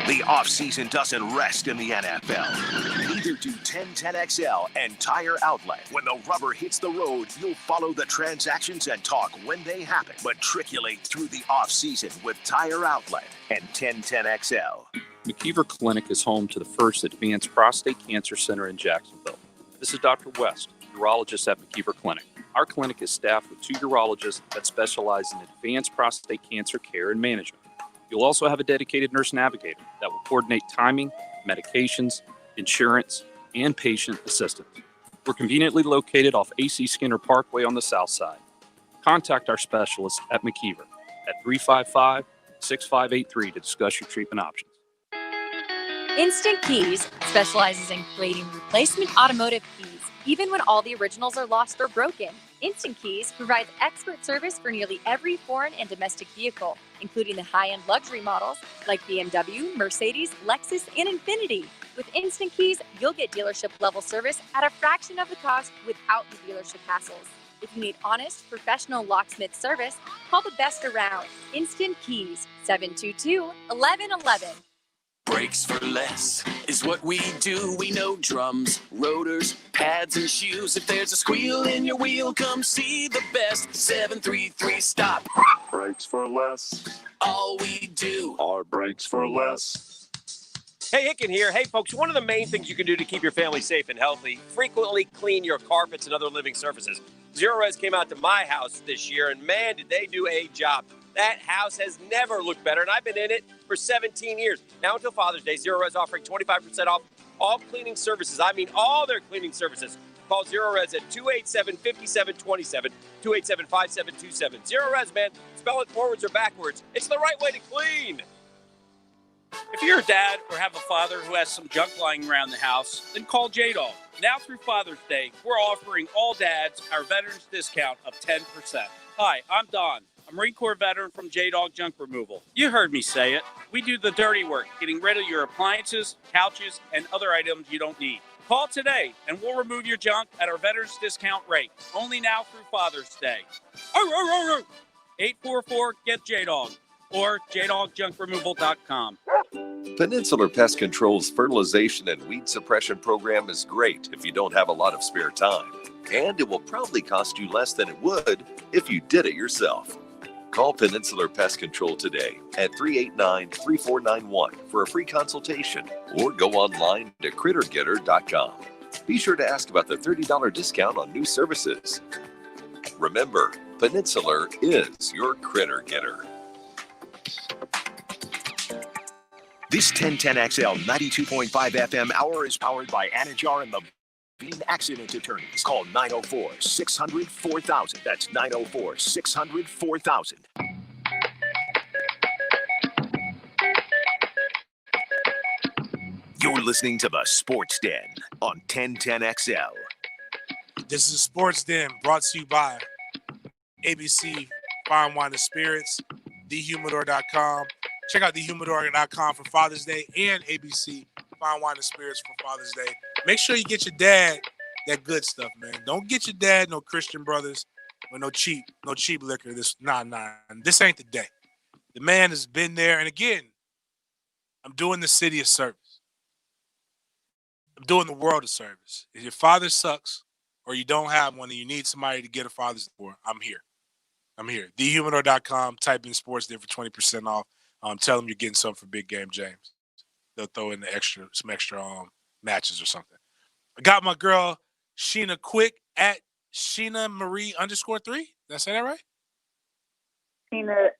The offseason doesn't rest in the NFL. Neither do 1010XL and Tire Outlet. When the rubber hits the road, you'll follow the transactions and talk when they happen. Matriculate through the offseason with Tire Outlet and 1010XL. McKeever Clinic is home to the first advanced prostate cancer center in Jacksonville. This is Dr. West, urologist at McKeever Clinic. Our clinic is staffed with 2 urologists that specialize in advanced prostate cancer care and management. You'll also have a dedicated nurse navigator that will coordinate timing, medications, insurance, and patient assistance. We're conveniently located off AC Skinner Parkway on the south side. Contact our specialist at McKeever at 355-6583 to discuss your treatment options. Instant Keys specializes in creating replacement automotive keys, even when all the originals are lost or broken. Instant Keys provides expert service for nearly every foreign and domestic vehicle, including the high-end luxury models like BMW, Mercedes, Lexus, and Infiniti. With Instant Keys, you'll get dealership-level service at a fraction of the cost without the dealership hassles. If you need honest, professional locksmith service, call the best around. Instant Keys, 722-1111. Brakes for less is what we do. We know drums, rotors, pads, and shoes. If there's a squeal in your wheel, come see the best. 733 Stop. Brakes for less. All we do are brakes for less. Hey, Hicken here. Hey, folks, one of the main things you can do to keep your family safe and healthy, frequently clean your carpets and other living surfaces. Zero Res came out to my house this year, and man, did they do a job. That house has never looked better, and I've been in it for 17 years. Now until Father's Day, Zero Res offering 25% off all cleaning services. I mean all their cleaning services. Call Zero Res at 287-5727, 287-5727. Zero Res, man, spell it forwards or backwards. It's the right way to clean. If you're a dad or have a father who has some junk lying around the house, then call J-Dog. Now through Father's Day, we're offering all dads our veterans discount of 10%. Hi, I'm Don. a Marine Corps veteran from J-Dog Junk Removal. You heard me say it. We do the dirty work, getting rid of your appliances, couches, and other items you don't need. Call today, and we'll remove your junk at our veterans discount rate. Only now through Father's Day. 844-GET-J-Dog or JDogJunkRemoval.com. Peninsular Pest Control's fertilization and weed suppression program is great if you don't have a lot of spare time. And it will probably cost you less than it would if you did it yourself. Call Peninsular Pest Control today at 389-3491 for a free consultation or go online to crittergetter.com. Be sure to ask about the $30 discount on new services. Remember, Peninsular is your critter getter. This 1010XL 92.5 FM hour is powered by Anajar and the Being accident attorneys. Call 904-600-4000. That's 904-600-4000. You're listening to the Sports Den on 1010XL. This is Sports Den, brought to you by ABC Fine Wine and Spirits, thehumidor.com. Check out thehumidor.com for Father's Day and ABC Fine Wine and Spirits for Father's Day. Make sure you get your dad that good stuff, man. Don't get your dad no Christian Brothers or no cheap liquor. This ain't the day. The man has been there, and again, I'm doing the city a service. I'm doing the world a service. If your father sucks or you don't have one and you need somebody to get a Father's Day for, I'm here. thehumidor.com. Type in Sports Day for 20% off. Tell them you're getting something for Big Game James. They'll throw in some extra matches or something. I got my girl Sheena Quick at Sheena Marie _3. Did I say that right? Sheena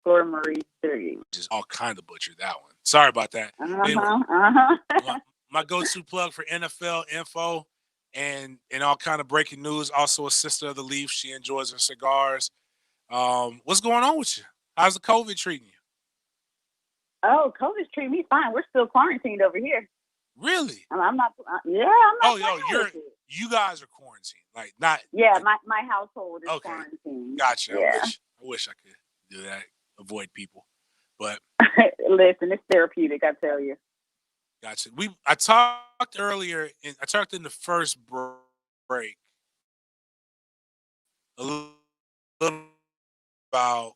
_Marie 3. Just all kind of butchered that one. Sorry about that. Anyway, my go-to plug for NFL info and all kind of breaking news. Also a sister of the Leaf. She enjoys her cigars. What's going on with you? How's the COVID treating you? Oh, COVID's treating me fine. We're still quarantined over here. Really? I'm not. Yeah, I'm not. Oh, you guys are quarantined, like not. Yeah, my household is quarantined. Gotcha. Yeah. I wish I could do that. Avoid people, but listen, it's therapeutic. I tell you. Gotcha. I talked earlier. I talked in the first break a little about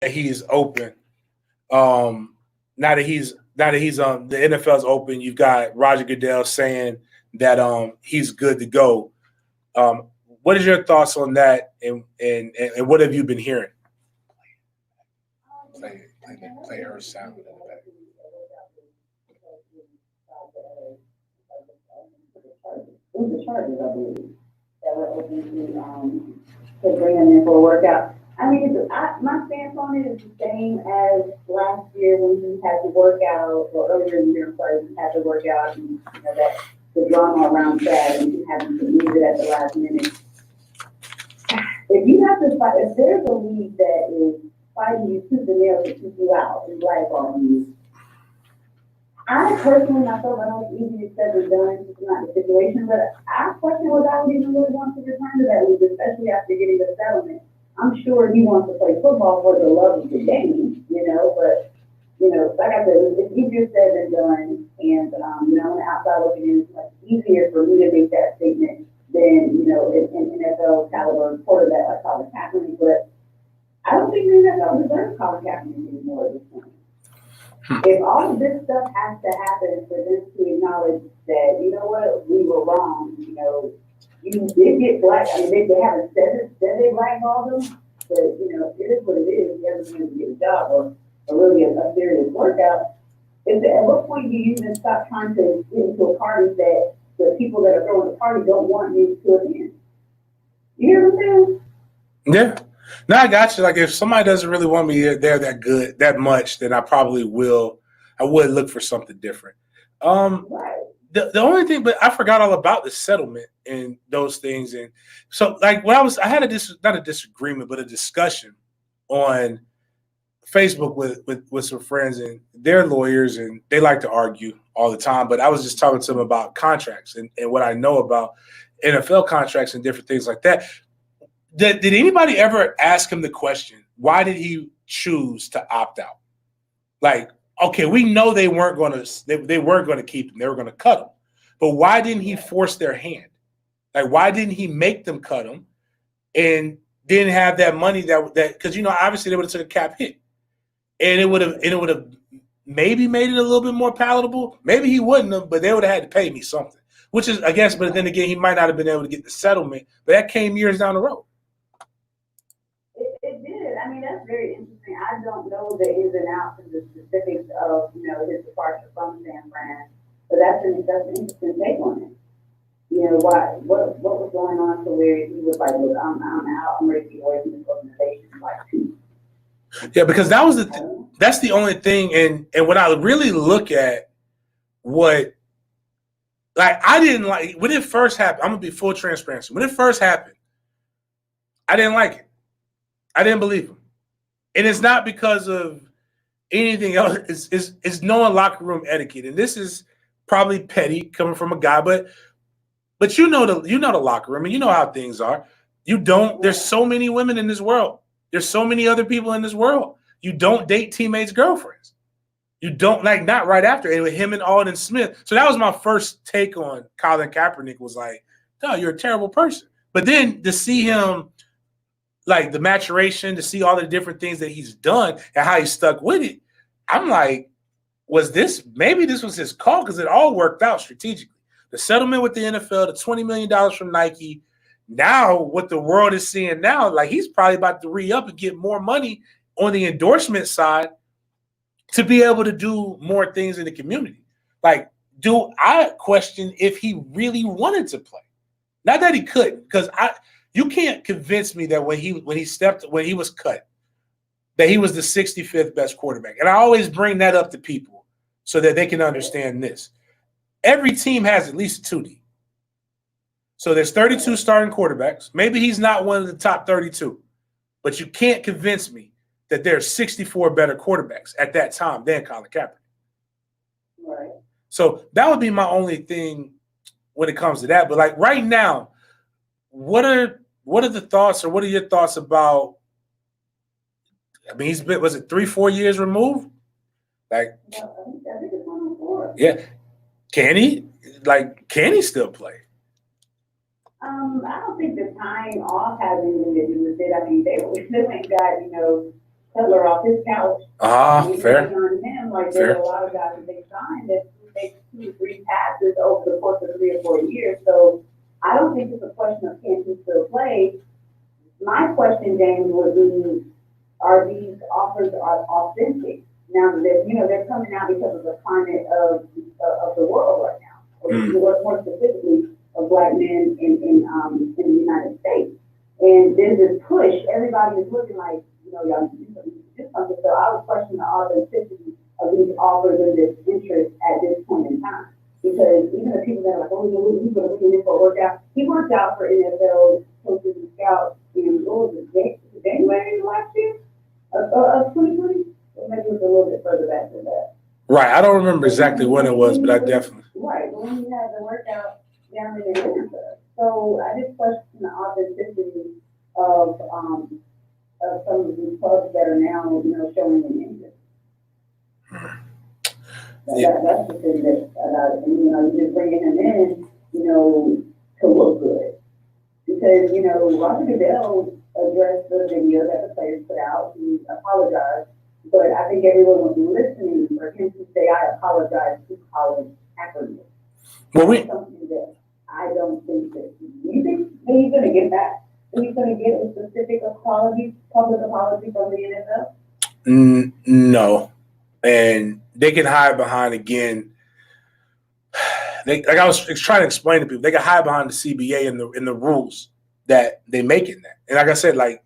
that he's open. Now that he's the NFL's open, you've got Roger Goodell saying that he's good to go. What is your thoughts on that, and what have you been hearing? Play her sound in the back. The Chargers, I believe, that were open to bring them in for a workout. I mean, my stance on it is the same as last year when he had to work out, or earlier in the year, he had to work out, and that the drama around that, and he having to move it at the last minute. If you have to fight, if there's a league that is fighting you tooth and nail to keep you out and blackballing you, I personally, I feel like it's easy said than done. It's not the situation, but I question whether I would even really want to return to that league, especially after getting the settlement. I'm sure he wants to play football for the love of the game, but like I said, it's easier said than done. And on the outside looking in, it's much easier for me to make that statement than an NFL caliber quarterback like Colin Kaepernick. But I don't think the NFL deserves Colin Kaepernick anymore at this point. If all of this stuff has to happen for them to acknowledge that, we were wrong, you did get black. I mean, they haven't said they blackballed them, but, it is what it is. You haven't been able to get a job or really a serious workout. At what point do you even stop trying to get into a party that the people that are throwing the party don't want you to attend? You hear what I'm saying? Yeah. No, I got you. Like, if somebody doesn't really want me there that much, then I probably will. I would look for something different. Right. The only thing, but I forgot all about the settlement and those things. And so, like, I had not a disagreement, but a discussion on Facebook with some friends, and they're lawyers, and they like to argue all the time. But I was just talking to them about contracts and what I know about NFL contracts and different things like that. Did anybody ever ask him the question, why did he choose to opt out? Like, okay, we know they weren't going to keep him. They were going to cut him. But why didn't he force their hand? Like, why didn't he make them cut him and didn't have that money that because obviously they would have took a cap hit. And it would have maybe made it a little bit more palatable. Maybe he wouldn't have, but they would have had to pay me something. Which is, I guess, but then again, he might not have been able to get the settlement. But that came years down the road. It did. I mean, that's very interesting. I don't know the ins and outs and the specifics of, his departure from San Fran. But that's an interesting take on it. What was going on to where he was like, look, I'm out. I'm ready to go away from this organization. Like, Yeah, because that's the only thing. And when I really look at what, like, I didn't like when it first happened. I'm gonna be full transparency. When it first happened, I didn't like it. I didn't believe him, and it's not because of anything else. It's knowing locker room etiquette, and this is probably petty coming from a guy, but you know the locker room, and you know how things are. You don't. There's so many women in this world. There's so many other people in this world. You don't date teammates' girlfriends. You don't, like, not right after. And with him and Alden Smith. So that was my first take on Colin Kaepernick, was like, no, you're a terrible person. But then to see him, like, the maturation, to see all the different things that he's done and how he stuck with it, I'm like, maybe this was his call, because it all worked out strategically. The settlement with the NFL, the $20 million from Nike. Now, what the world is seeing now, like, he's probably about to re-up and get more money on the endorsement side to be able to do more things in the community. Like, do I question if he really wanted to play? Not that he couldn't, because you can't convince me that when he was cut, that he was the 65th best quarterback. And I always bring that up to people so that they can understand this. Every team has at least a 2D. So there's 32 starting quarterbacks. Maybe he's not one of the top 32, but you can't convince me that there are 64 better quarterbacks at that time than Colin Kaepernick. Right. So that would be my only thing when it comes to that. But, like, right now, what are the thoughts, or what are your thoughts about? I mean, he's been, was it 3-4 years removed? Like, I think it's 104. yeah, can he still play? I don't think the time off has anything to do with it. I mean, they still ain't got, Cutler off his couch. Fair. On him, like, Fair. there's a lot of guys that they signed that make 2-3 passes over the course of 3 or 4 years. So I don't think it's a question of can he still play. My question, James, would be, are these offers authentic? Now that they're coming out because of the climate of the world right now, or more specifically of Black men in the United States. And there's this push. Everybody is looking like, y'all do something. So I would question the authenticity of these offers and this interest at this point in time. Because even the people that are like, oh, he's going to be in for a workout. He worked out for NFL coaches and scouts in, January last year of 2020? Or maybe it was a little bit further back than that. Right. I don't remember exactly when it was, but I definitely. Right. But when you had the workout down in Atlanta. So I just question the authenticity of some of these clubs that are now, showing an interest. That's the thing about it. And, you're just bringing him in, to look good. Because, Roger Goodell addressed the video that the players put out. He apologized. But I think everyone was listening for him to say, I apologize to Colin Kaepernick. That's something that I don't think that you think that he's going to get back. He's going to get a specific public apology from the NFL? No. And they can hide behind, again, like I was trying to explain to people, they can hide behind the CBA and the rules that they make in that. And like I said, like,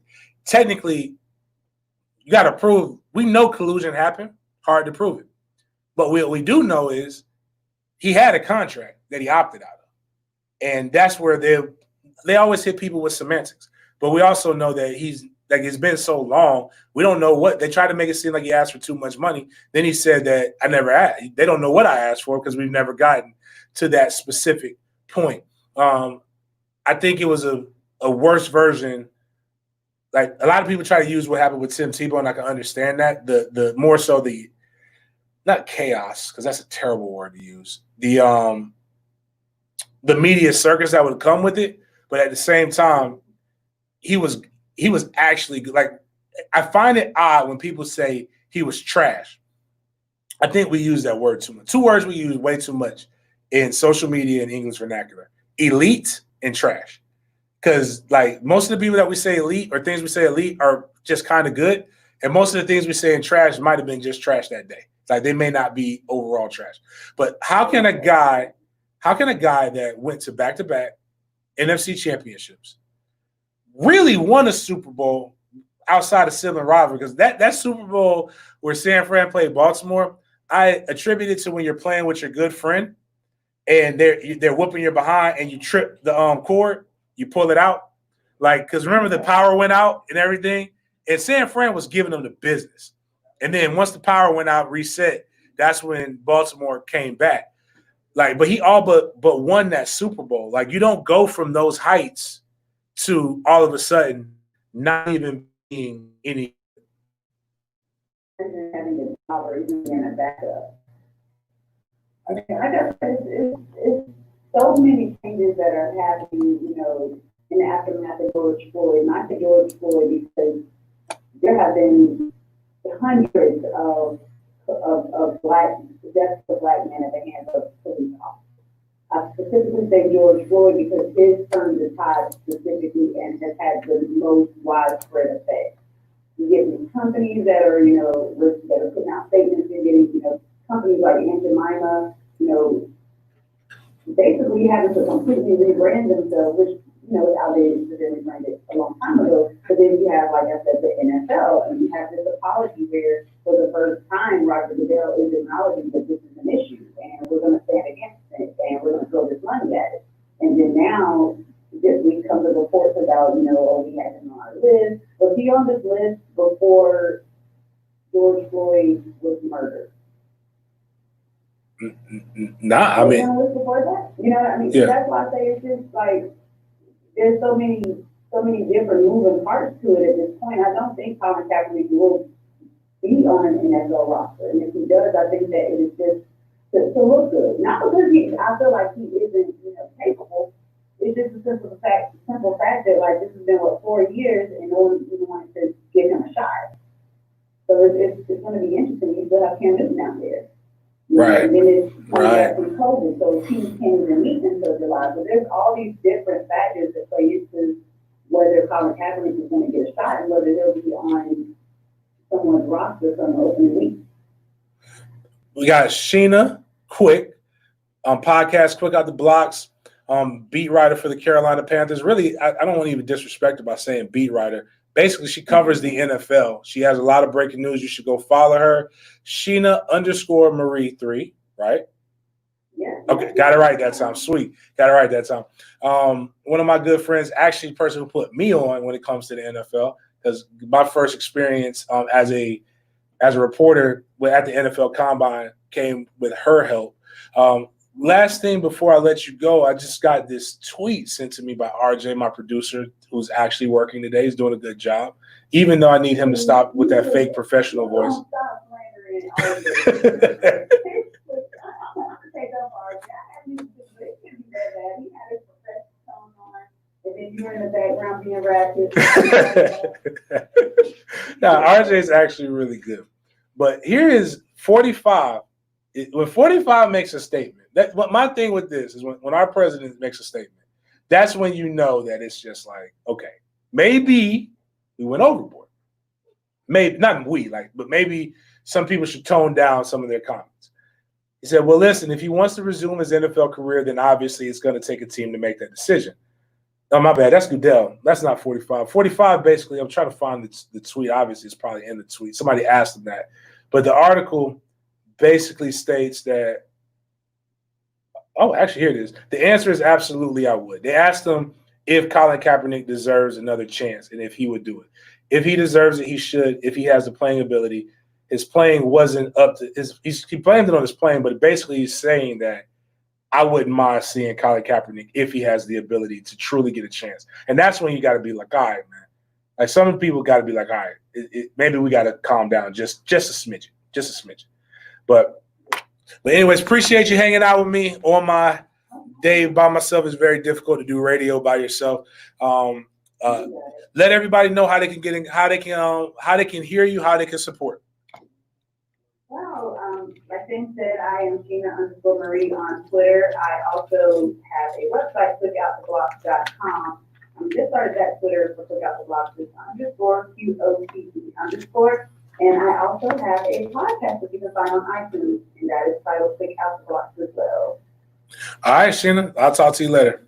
technically, you got to prove, we know collusion happened, hard to prove it. But what we do know is he had a contract that he opted out of. And that's where they always hit people with semantics. But we also know that it's been so long, we don't know what, they tried to make it seem like he asked for too much money. Then he said that I never asked. They don't know what I asked for because we've never gotten to that specific point. I think it was a worse version. Like, a lot of people try to use what happened with Tim Tebow, and I can understand that. The more so the, not chaos, because that's a terrible word to use. The media circus that would come with it, but at the same time, he was actually, like, I find it odd when people say he was trash. I think we use that word too much. Two words we use way too much in social media and English vernacular: elite and trash. Because, like, most of the people that we say elite, or things we say elite, are just kind of good. And most of the things we say in trash might have been just trash that day. Like, they may not be overall trash. But how can a guy that went to back-to-back NFC championships, really won a Super Bowl, outside of sibling rivalry, because that Super Bowl where San Fran played Baltimore, I attribute it to when you're playing with your good friend and they're whooping your behind and you trip the cord, you pull it out. Like, because remember the power went out and everything, and San Fran was giving them the business. And then once the power went out, reset, that's when Baltimore came back. Like, but he all but won that Super Bowl. Like, you don't go from those heights to all of a sudden not even being any. Having the power, even being a backup. I mean, I guess it's so many changes that are happening, you know, in the aftermath of George Floyd. Not to George Floyd, because there have been hundreds of deaths of black men at the hands of police officers. I specifically say George Floyd because his turned the tide specifically and has had the most widespread effect. You get these companies that are, you know, that are putting out statements and getting, you know, companies like Aunt Jemima, you know, basically having to completely rebrand themselves, which, you know, is outdated because they rebranded a long time ago. But then you have, like I said, the NFL, and you have this apology where, for the first time, Roger Goodell is acknowledging that this is an issue, and we're going to stand against it, and we're going to throw this money at it. And then now, this week comes the reports about, you know, oh, we had him on our list. Was he on this list before George Floyd was murdered? Nah, I mean, before that, you know what I mean? Yeah. That's why I say it's just like there's so many different moving parts to it at this point. I don't think Colin Kaepernick will be on an NFL roster, and if he does, I think that it is just to look good. Not because I feel like he isn't, you know, capable. It's just a simple fact that like this has been 4 years, and no one even wanted to give him a shot. So it's going to be interesting. You still have Cam Newton out there. Right. And then it's coming back from COVID, so teams can't even meet until July. So there's all these different factors that play into whether Colin Kaepernick is going to get a shot and whether he'll be on someone's roster from the opening week. We got Sheena Quick, podcast Quick Out the Blocks, beat writer for the Carolina Panthers. Really, I don't want to even disrespect her by saying beat writer. Basically, she covers the NFL. She has a lot of breaking news. You should go follow her. Sheena_Marie3, right? Yeah. Okay, got it right that time. Sweet. Got it right that time. One of my good friends, actually the person who put me on when it comes to the NFL, because my first experience as a reporter at the NFL Combine came with her help. Last thing before I let you go, I just got this tweet sent to me by RJ, my producer, who's actually working today. He's doing a good job, even though I need him to stop with that fake professional voice. Now, RJ is actually really good. But here is 45. When 45 makes a statement, what my thing with this is when our president makes a statement, that's when you know that it's just like, okay, maybe we went overboard. Maybe not but maybe some people should tone down some of their comments. He said, well, listen, if he wants to resume his NFL career, then obviously it's going to take a team to make that decision. Oh, my bad. That's Goodell. That's not 45. 45, basically, I'm trying to find the tweet. Obviously, it's probably in the tweet. Somebody asked him that. But the article basically states that, actually, here it is. The answer is absolutely I would. They asked him if Colin Kaepernick deserves another chance and if he would do it. If he deserves it, he should. If he has the playing ability. His playing wasn't up to his. He blamed it on his playing, but basically he's saying that I wouldn't mind seeing Colin Kaepernick if he has the ability to truly get a chance. And that's when you got to be like, all right, man. Like some people got to be like, all right, maybe we got to calm down just a smidgen, But anyways, appreciate you hanging out with me on my day by myself. It's very difficult to do radio by yourself. Let everybody know how they can get in, how they can hear you, how they can support. Well, like Tim said, I am Sheena_Marie on Twitter. I also have a website, clickouttheblocks.com. I just started that Twitter for Click Out the Blocks, it's _QOTT_. And I also have a podcast that you can find on iTunes, and that is titled Click Out the Blocks as well. All right, Sheena. I'll talk to you later.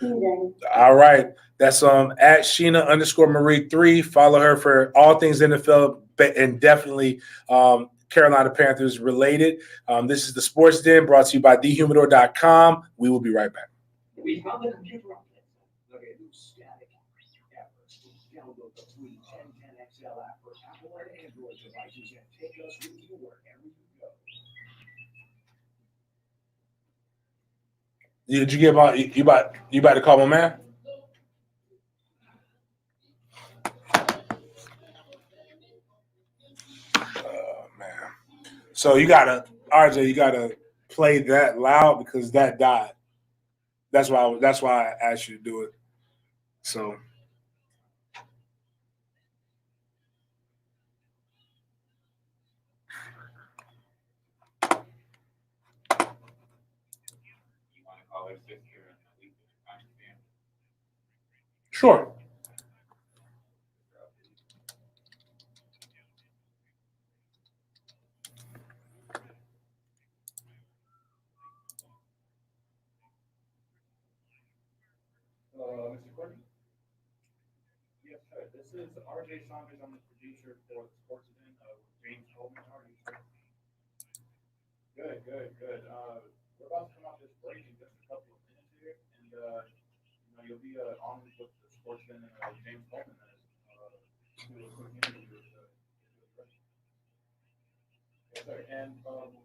See you, James. All right. That's at Sheena_Marie3. Follow her for all things NFL and definitely Carolina Panthers related. This is the Sports Den brought to you by thehumidor.com. We will be right back. We found the computer on it. Look at new static efforts. Download the free 1010XL app for Apple and Android devices and take us with you wherever you go. Did you get you about to call my man? Man. So RJ, you gotta play that loud because that died. That's why I asked you to do it. So sure. Mr. Courtney? Yes, sir. This is RJ Saunders. I'm the producer for the sportsden of James Coleman. How are you, sir? Good. We're about to come off this break in just a couple of minutes here, and you'll be on with the sportsden and James Coleman as do a quick interview with yes, sir. And before I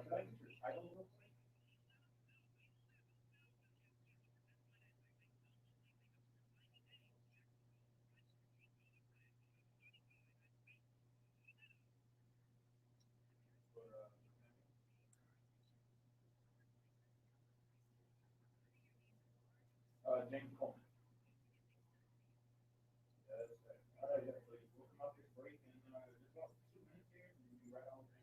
can I get your title real quick? James Coleman. All right, yeah, so we'll come out this break in just about 2 minutes here, and we'll be right on with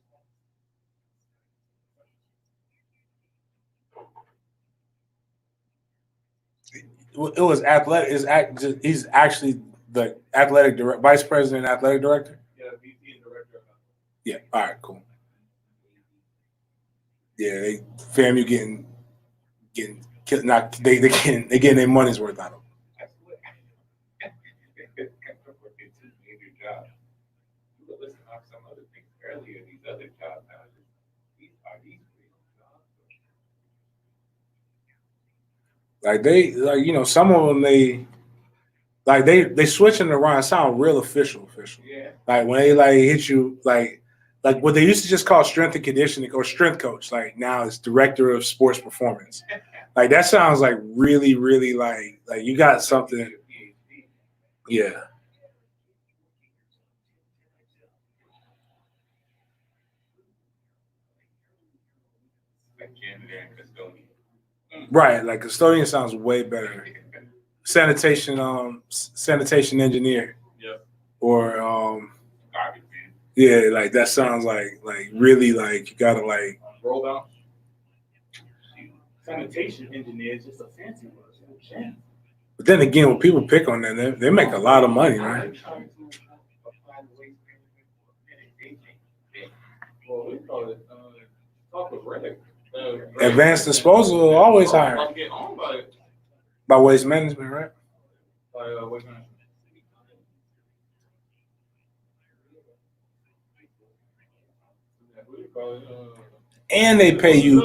James Coleman. It was athletic. He's actually the vice president, athletic director. Yeah, VP and director of athletics. Yeah. All right. Cool. Yeah, FAMU getting not they getting their money's worth out of them. Earlier, these other jobs now, these Some of them they switching it around, sound real official. Yeah. Like when they hit you like what they used to just call strength and conditioning or strength coach, like now it's director of sports performance. Like that sounds like really, really like you got something. Yeah. Like janitor and custodian. Right, like custodian sounds way better. Sanitation engineer. Yeah. Or Garbage man. yeah, like that sounds like really like you gotta like roll out. Sanitation engineer is just a fancy word. but then again when people pick on that, they make a lot of money, right? Well, we call it talk with Rick. Advanced disposal always higher. Get on By waste management, right? by waste management. And they pay you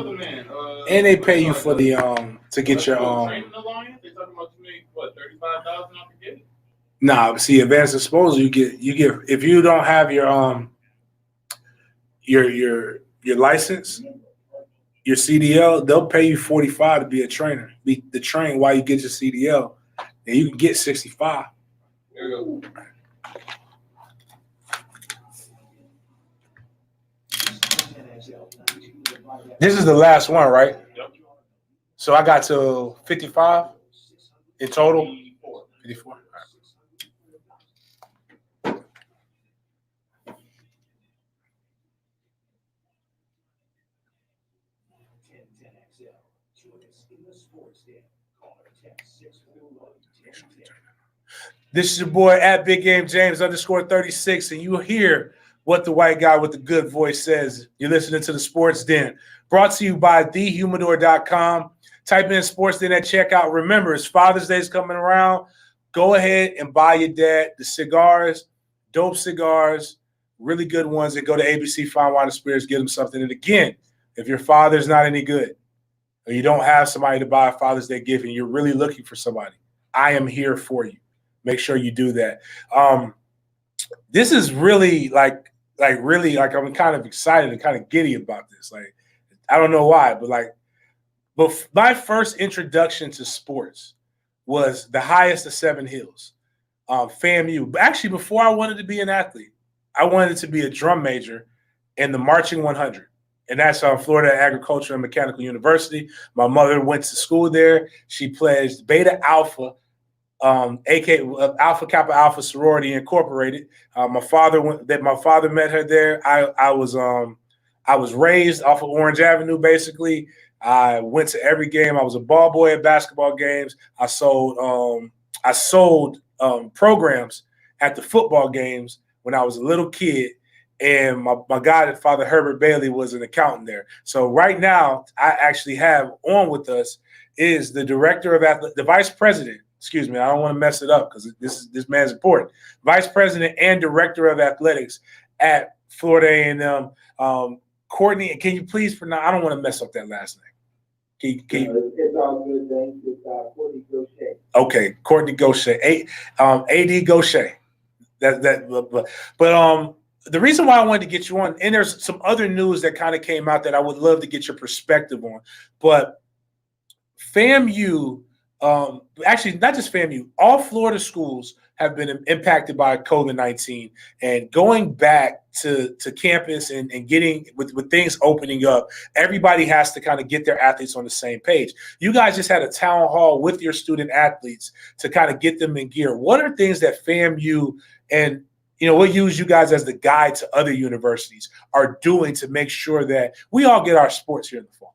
for the to get your Training alliance, they talking about you make what, $35,000 off the gate? Nah, see, advanced disposal, you get if you don't have your license, your CDL, they'll pay you $45 to be a trainer. Be the train while you get your CDL, and you can get $65. There you go. This is the last one, right? Yep. So I got to 55 in total. 54. All right. This is your boy at Big Game James _36, and you hear what the white guy with the good voice says. You're listening to the Sports Den, brought to you by thehumidor.com. Type in sportsden at checkout. Remember, it's Father's Day's coming around. Go ahead and buy your dad the cigars, dope cigars, really good ones, and go to ABC Fine Wine and Spirits, get them something. And again, if your father's not any good or you don't have somebody to buy a Father's Day gift and you're really looking for somebody, I am here for you. Make sure you do that. This is really like I'm kind of excited and kind of giddy about this. Like, I don't know why, but my first introduction to sports was the highest of Seven Hills, FAMU. But actually, before I wanted to be an athlete, I wanted to be a drum major in the marching 100. And that's Florida Agricultural and Mechanical University. My mother went to school there. She pledged Beta Alpha, aka Alpha Kappa Alpha Sorority Incorporated. My father met her there. I was raised off of Orange Avenue, basically. I went to every game. I was a ball boy at basketball games. I sold programs at the football games when I was a little kid. And my godfather, Herbert Bailey, was an accountant there. So right now, I actually have on with us is the director of the vice president. Excuse me, I don't want to mess it up because this man's important. Vice president and director of athletics at Florida A&M. Courtney, can you please pronounce? I don't want to mess up that last name. Can you? It's all good, thanks. It's Courtney Gaucher. Okay, Courtney Gaucher. AD Gaucher. But the reason why I wanted to get you on, and there's some other news that kind of came out that I would love to get your perspective on, but FAMU, actually not just FAMU, all Florida schools have been impacted by COVID-19, and going back to campus and getting with things opening up, everybody has to kind of get their athletes on the same page. You guys just had a town hall with your student athletes to kind of get them in gear. What are things that FAMU and we'll use you guys as the guide to other universities are doing to make sure that we all get our sports here in the fall?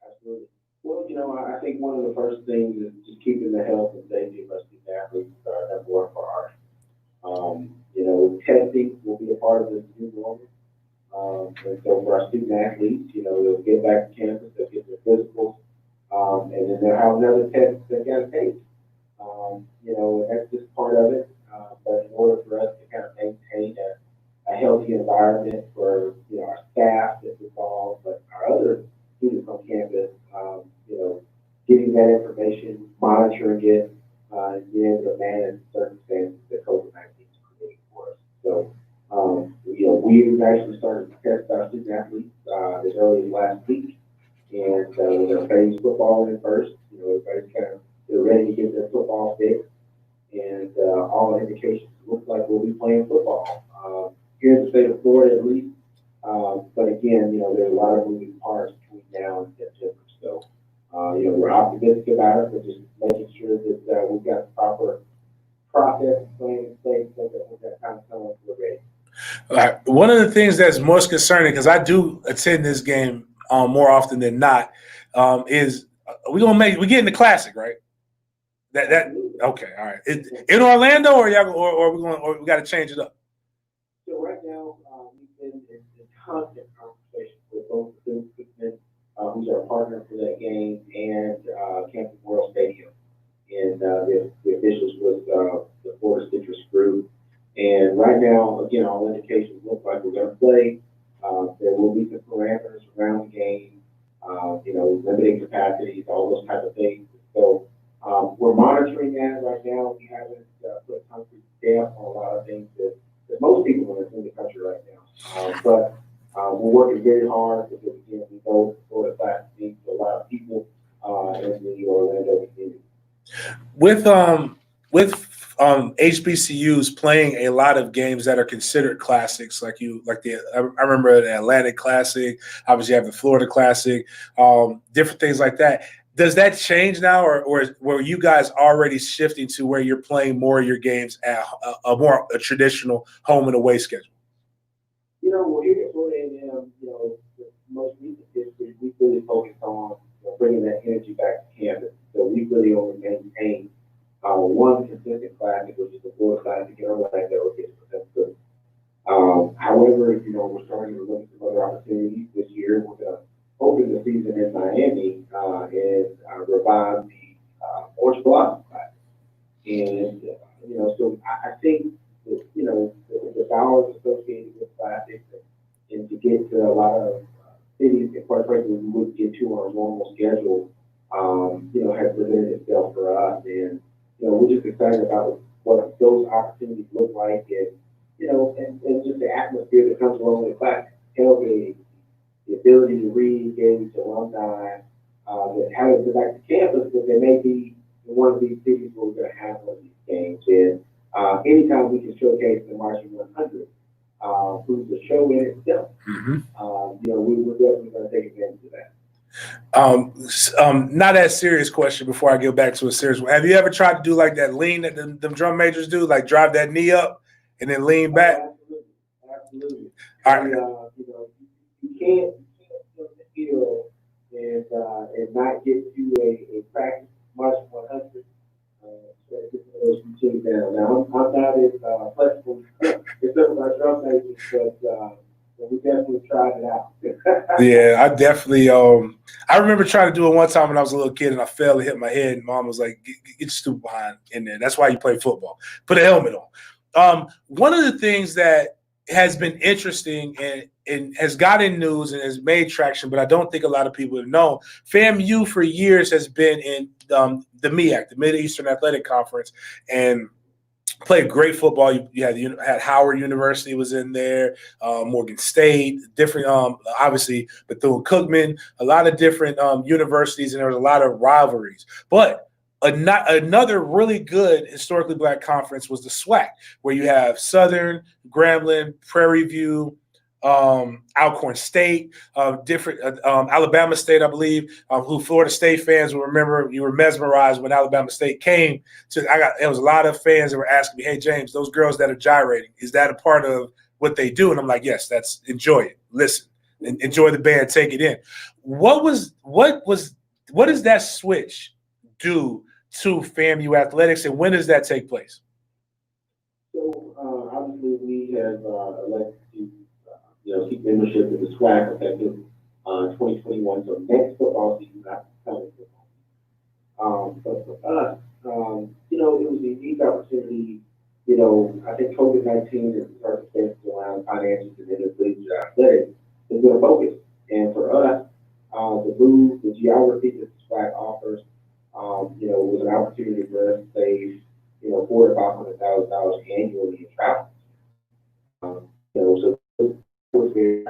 Absolutely. Well, I think one of the first things is just keeping the health and safety of our student athletes number one priority. Testing will be a part of this new normal. And so for our student athletes, they'll get back to campus, they'll get their physicals, and then they'll have another test they got to take. That's just part of it. But in order for us to kind of maintain a healthy environment for our staff that's involved, but our other students on campus, getting that information, monitoring it, and being able to manage circumstances that COVID-19 is creating for us. So, we've actually started to test our student athletes as early as last week, and we're phase football in first. Everybody's they're ready to get their football fixed. And all indications look like we'll be playing football here in the state of Florida at least. But again, there's a lot of moving parts between now and September. So, we're optimistic about it, but just making sure that we've got the proper process plan in place so that when that time comes, we're ready. All right. One of the things that's most concerning, because I do attend this game more often than not, is we getting the classic, right? That okay, all right. In Orlando, or we got to change it up? So right now, we've been in constant conversation with both the Cookman, who's our partner for that game, and Campus World Stadium, and the officials with the Florida Citrus Group. And right now, again, all indications look like we're going to play. There will be some parameters around the game, limiting capacities, all those type of things. So. We're monitoring that right now. We haven't put a concrete stamp on a lot of things that most people in the country right now. But we're working very hard because, again, we know Florida Classic means a lot of people in the Orlando community. With HBCUs playing a lot of games that are considered classics, I remember the Atlantic Classic. Obviously, you have the Florida Classic, different things like that. Does that change now, or were you guys already shifting to where you're playing more of your games at a traditional home and away schedule? We're here at Florida A&M, the most recent history, we really focused on bringing that energy back to campus. So we really only maintained one consistent classic, which is the Florida Classic in Orlando. That's good. However, we're starting to look at some other opportunities this year. We're going to open the season in Miami, or philosophy class. And, so I think, that, the dollars associated with classics and to get to a lot of cities, and quite frankly, we would get to our normal schedule, has presented itself for us. And, we're just excited about what those opportunities look like and just the atmosphere that comes along with the class. Tailgating, the ability to re-engage alumni, that haven't been back to campus, but they may be in one of these cities where we're going to have one of these games. And anytime we can showcase the Marching 100, who's a show in itself, we're definitely going to take advantage of that. Not that serious question before I get back to a serious one. Have you ever tried to do like that lean that them drum majors do, like drive that knee up and then lean back? Absolutely. All right. You can't feel and not get to a practice Marching 100. So just those routines down. Now I'm not as flexible as some of my drum majors, but we definitely tried it out. Yeah, I definitely. I remember trying to do it one time when I was a little kid, and I fell and hit my head. And Mom was like, "Get your stupid behind in there. That's why you play football. Put a helmet on." One of the things that has been interesting and has gotten news and has made traction, but I don't think a lot of people have known. FAMU for years has been in the MEAC, the Mid Eastern Athletic Conference, and played great football. You had Howard University was in there, Morgan State, different, obviously Bethune-Cookman, a lot of different universities, and there was a lot of rivalries. But another really good historically black conference was the SWAC, where you have Southern, Grambling, Prairie View, Alcorn State, different Alabama State, I believe, who Florida State fans will remember. You were mesmerized when Alabama State came to. There was a lot of fans that were asking me, "Hey James, those girls that are gyrating, is that a part of what they do?" And I'm like, "Yes, enjoy it. Listen, enjoy the band, take it in." What does that switch do to FAMU athletics, and when does that take place? So obviously we have elected to keep membership in the SWAC effective 2021. So next football season, not coming football. But for us, it was a unique opportunity. I think COVID-19 and circumstances around finances and intercollegiate athletics has been a focus. And for us, the geography that the SWAC offers, was an opportunity for us to save, $400,000 to $500,000 annually in travel. So was very.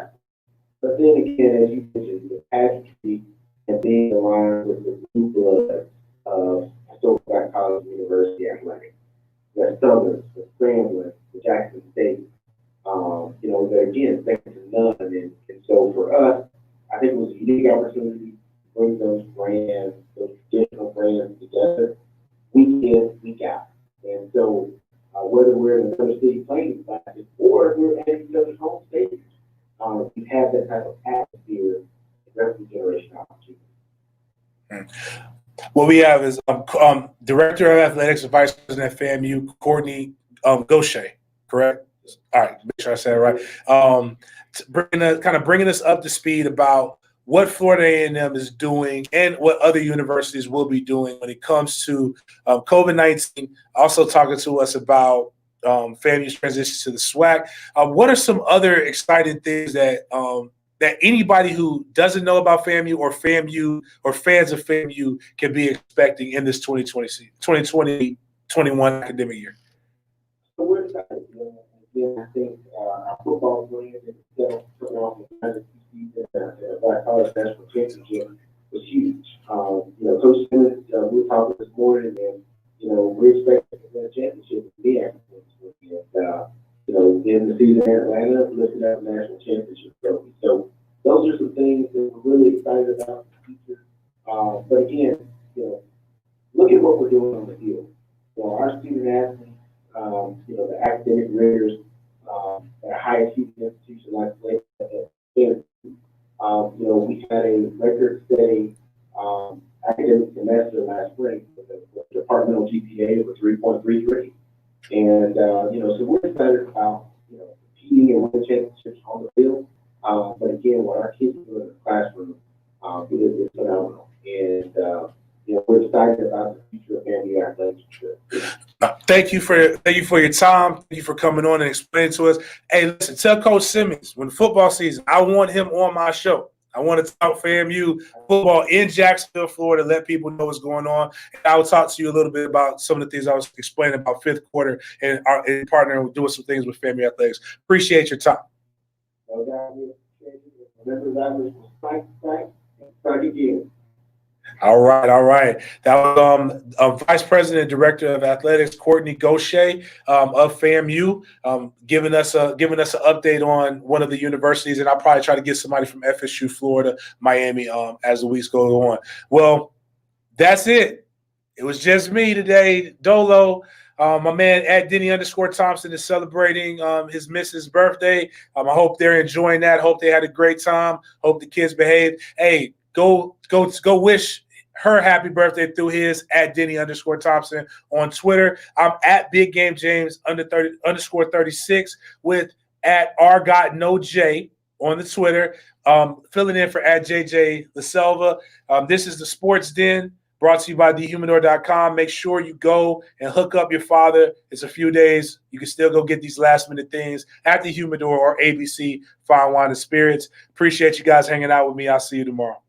But then again, as you mentioned, the pageantry and being aligned with the blue blood of historic black college university athletics, the Southern, the Grambling, the Jackson State, that again, second to none. And so for us, I think it was a unique opportunity to bring those brands, those traditional brands together, week in, week out. And so whether we're in another city playing classes or we're at each other's home stages, we have that type of atmosphere and revenue generation opportunity. What we have is Director of Athletics and Vice President at FAMU, Courtney Gaucher, correct? All right, make sure I said it right. Bringing us up to speed about what Florida A&M is doing and what other universities will be doing when it comes to COVID-19. Also talking to us about FAMU's transition to the SWAC. What are some other exciting things that anybody who doesn't know about FAMU or fans of FAMU can be expecting in this 2020-21 academic year? So we're excited. Again, I think our football brand itself coming off the season and Black College National Championship was huge. Coach Simmons, we were talking this morning, and we're expecting to win a championship with the in the season in Atlanta, lifting up national championship trophy. So those are some things that we're really excited about in the future. But again, look at what we're doing on the field. Our student athletes, the academic rigors at a high achieving institution like Stanford, we had a record-setting academic semester last spring with a departmental GPA of a 3.33. And, so we're excited about, competing and winning championships on the field. But again, what our kids do in the classroom is phenomenal. And, we're excited about the future of family athletics. Thank you for your time. Thank you for coming on and explaining to us. Hey, listen, tell Coach Simmons when football season, I want him on my show. I want to talk FAMU football in Jacksonville, Florida, let people know what's going on. And I will talk to you a little bit about some of the things I was explaining about fifth quarter and partnering with doing some things with FAMU Athletics. Appreciate your time. Remember that was strike again. All right. That was Vice President and Director of Athletics, Courtney Gaucher of FAMU, giving us an update on one of the universities, and I'll probably try to get somebody from FSU, Florida, Miami, as the weeks go on. Well, that's it. It was just me today, Dolo. My man at Denny_Thompson is celebrating his missus' birthday. I hope they're enjoying that. Hope they had a great time. Hope the kids behaved. Hey, go wish her happy birthday through his at Denny_Thompson on Twitter. I'm at Big Game James _36 with at RGotNoJ on the Twitter. Filling in for at JJ LaSelva. This is the Sports Den, brought to you by thehumidor.com. Make sure you go and hook up your father. It's a few days. You can still go get these last-minute things at the Humidor or ABC Fine Wine and Spirits. Appreciate you guys hanging out with me. I'll see you tomorrow.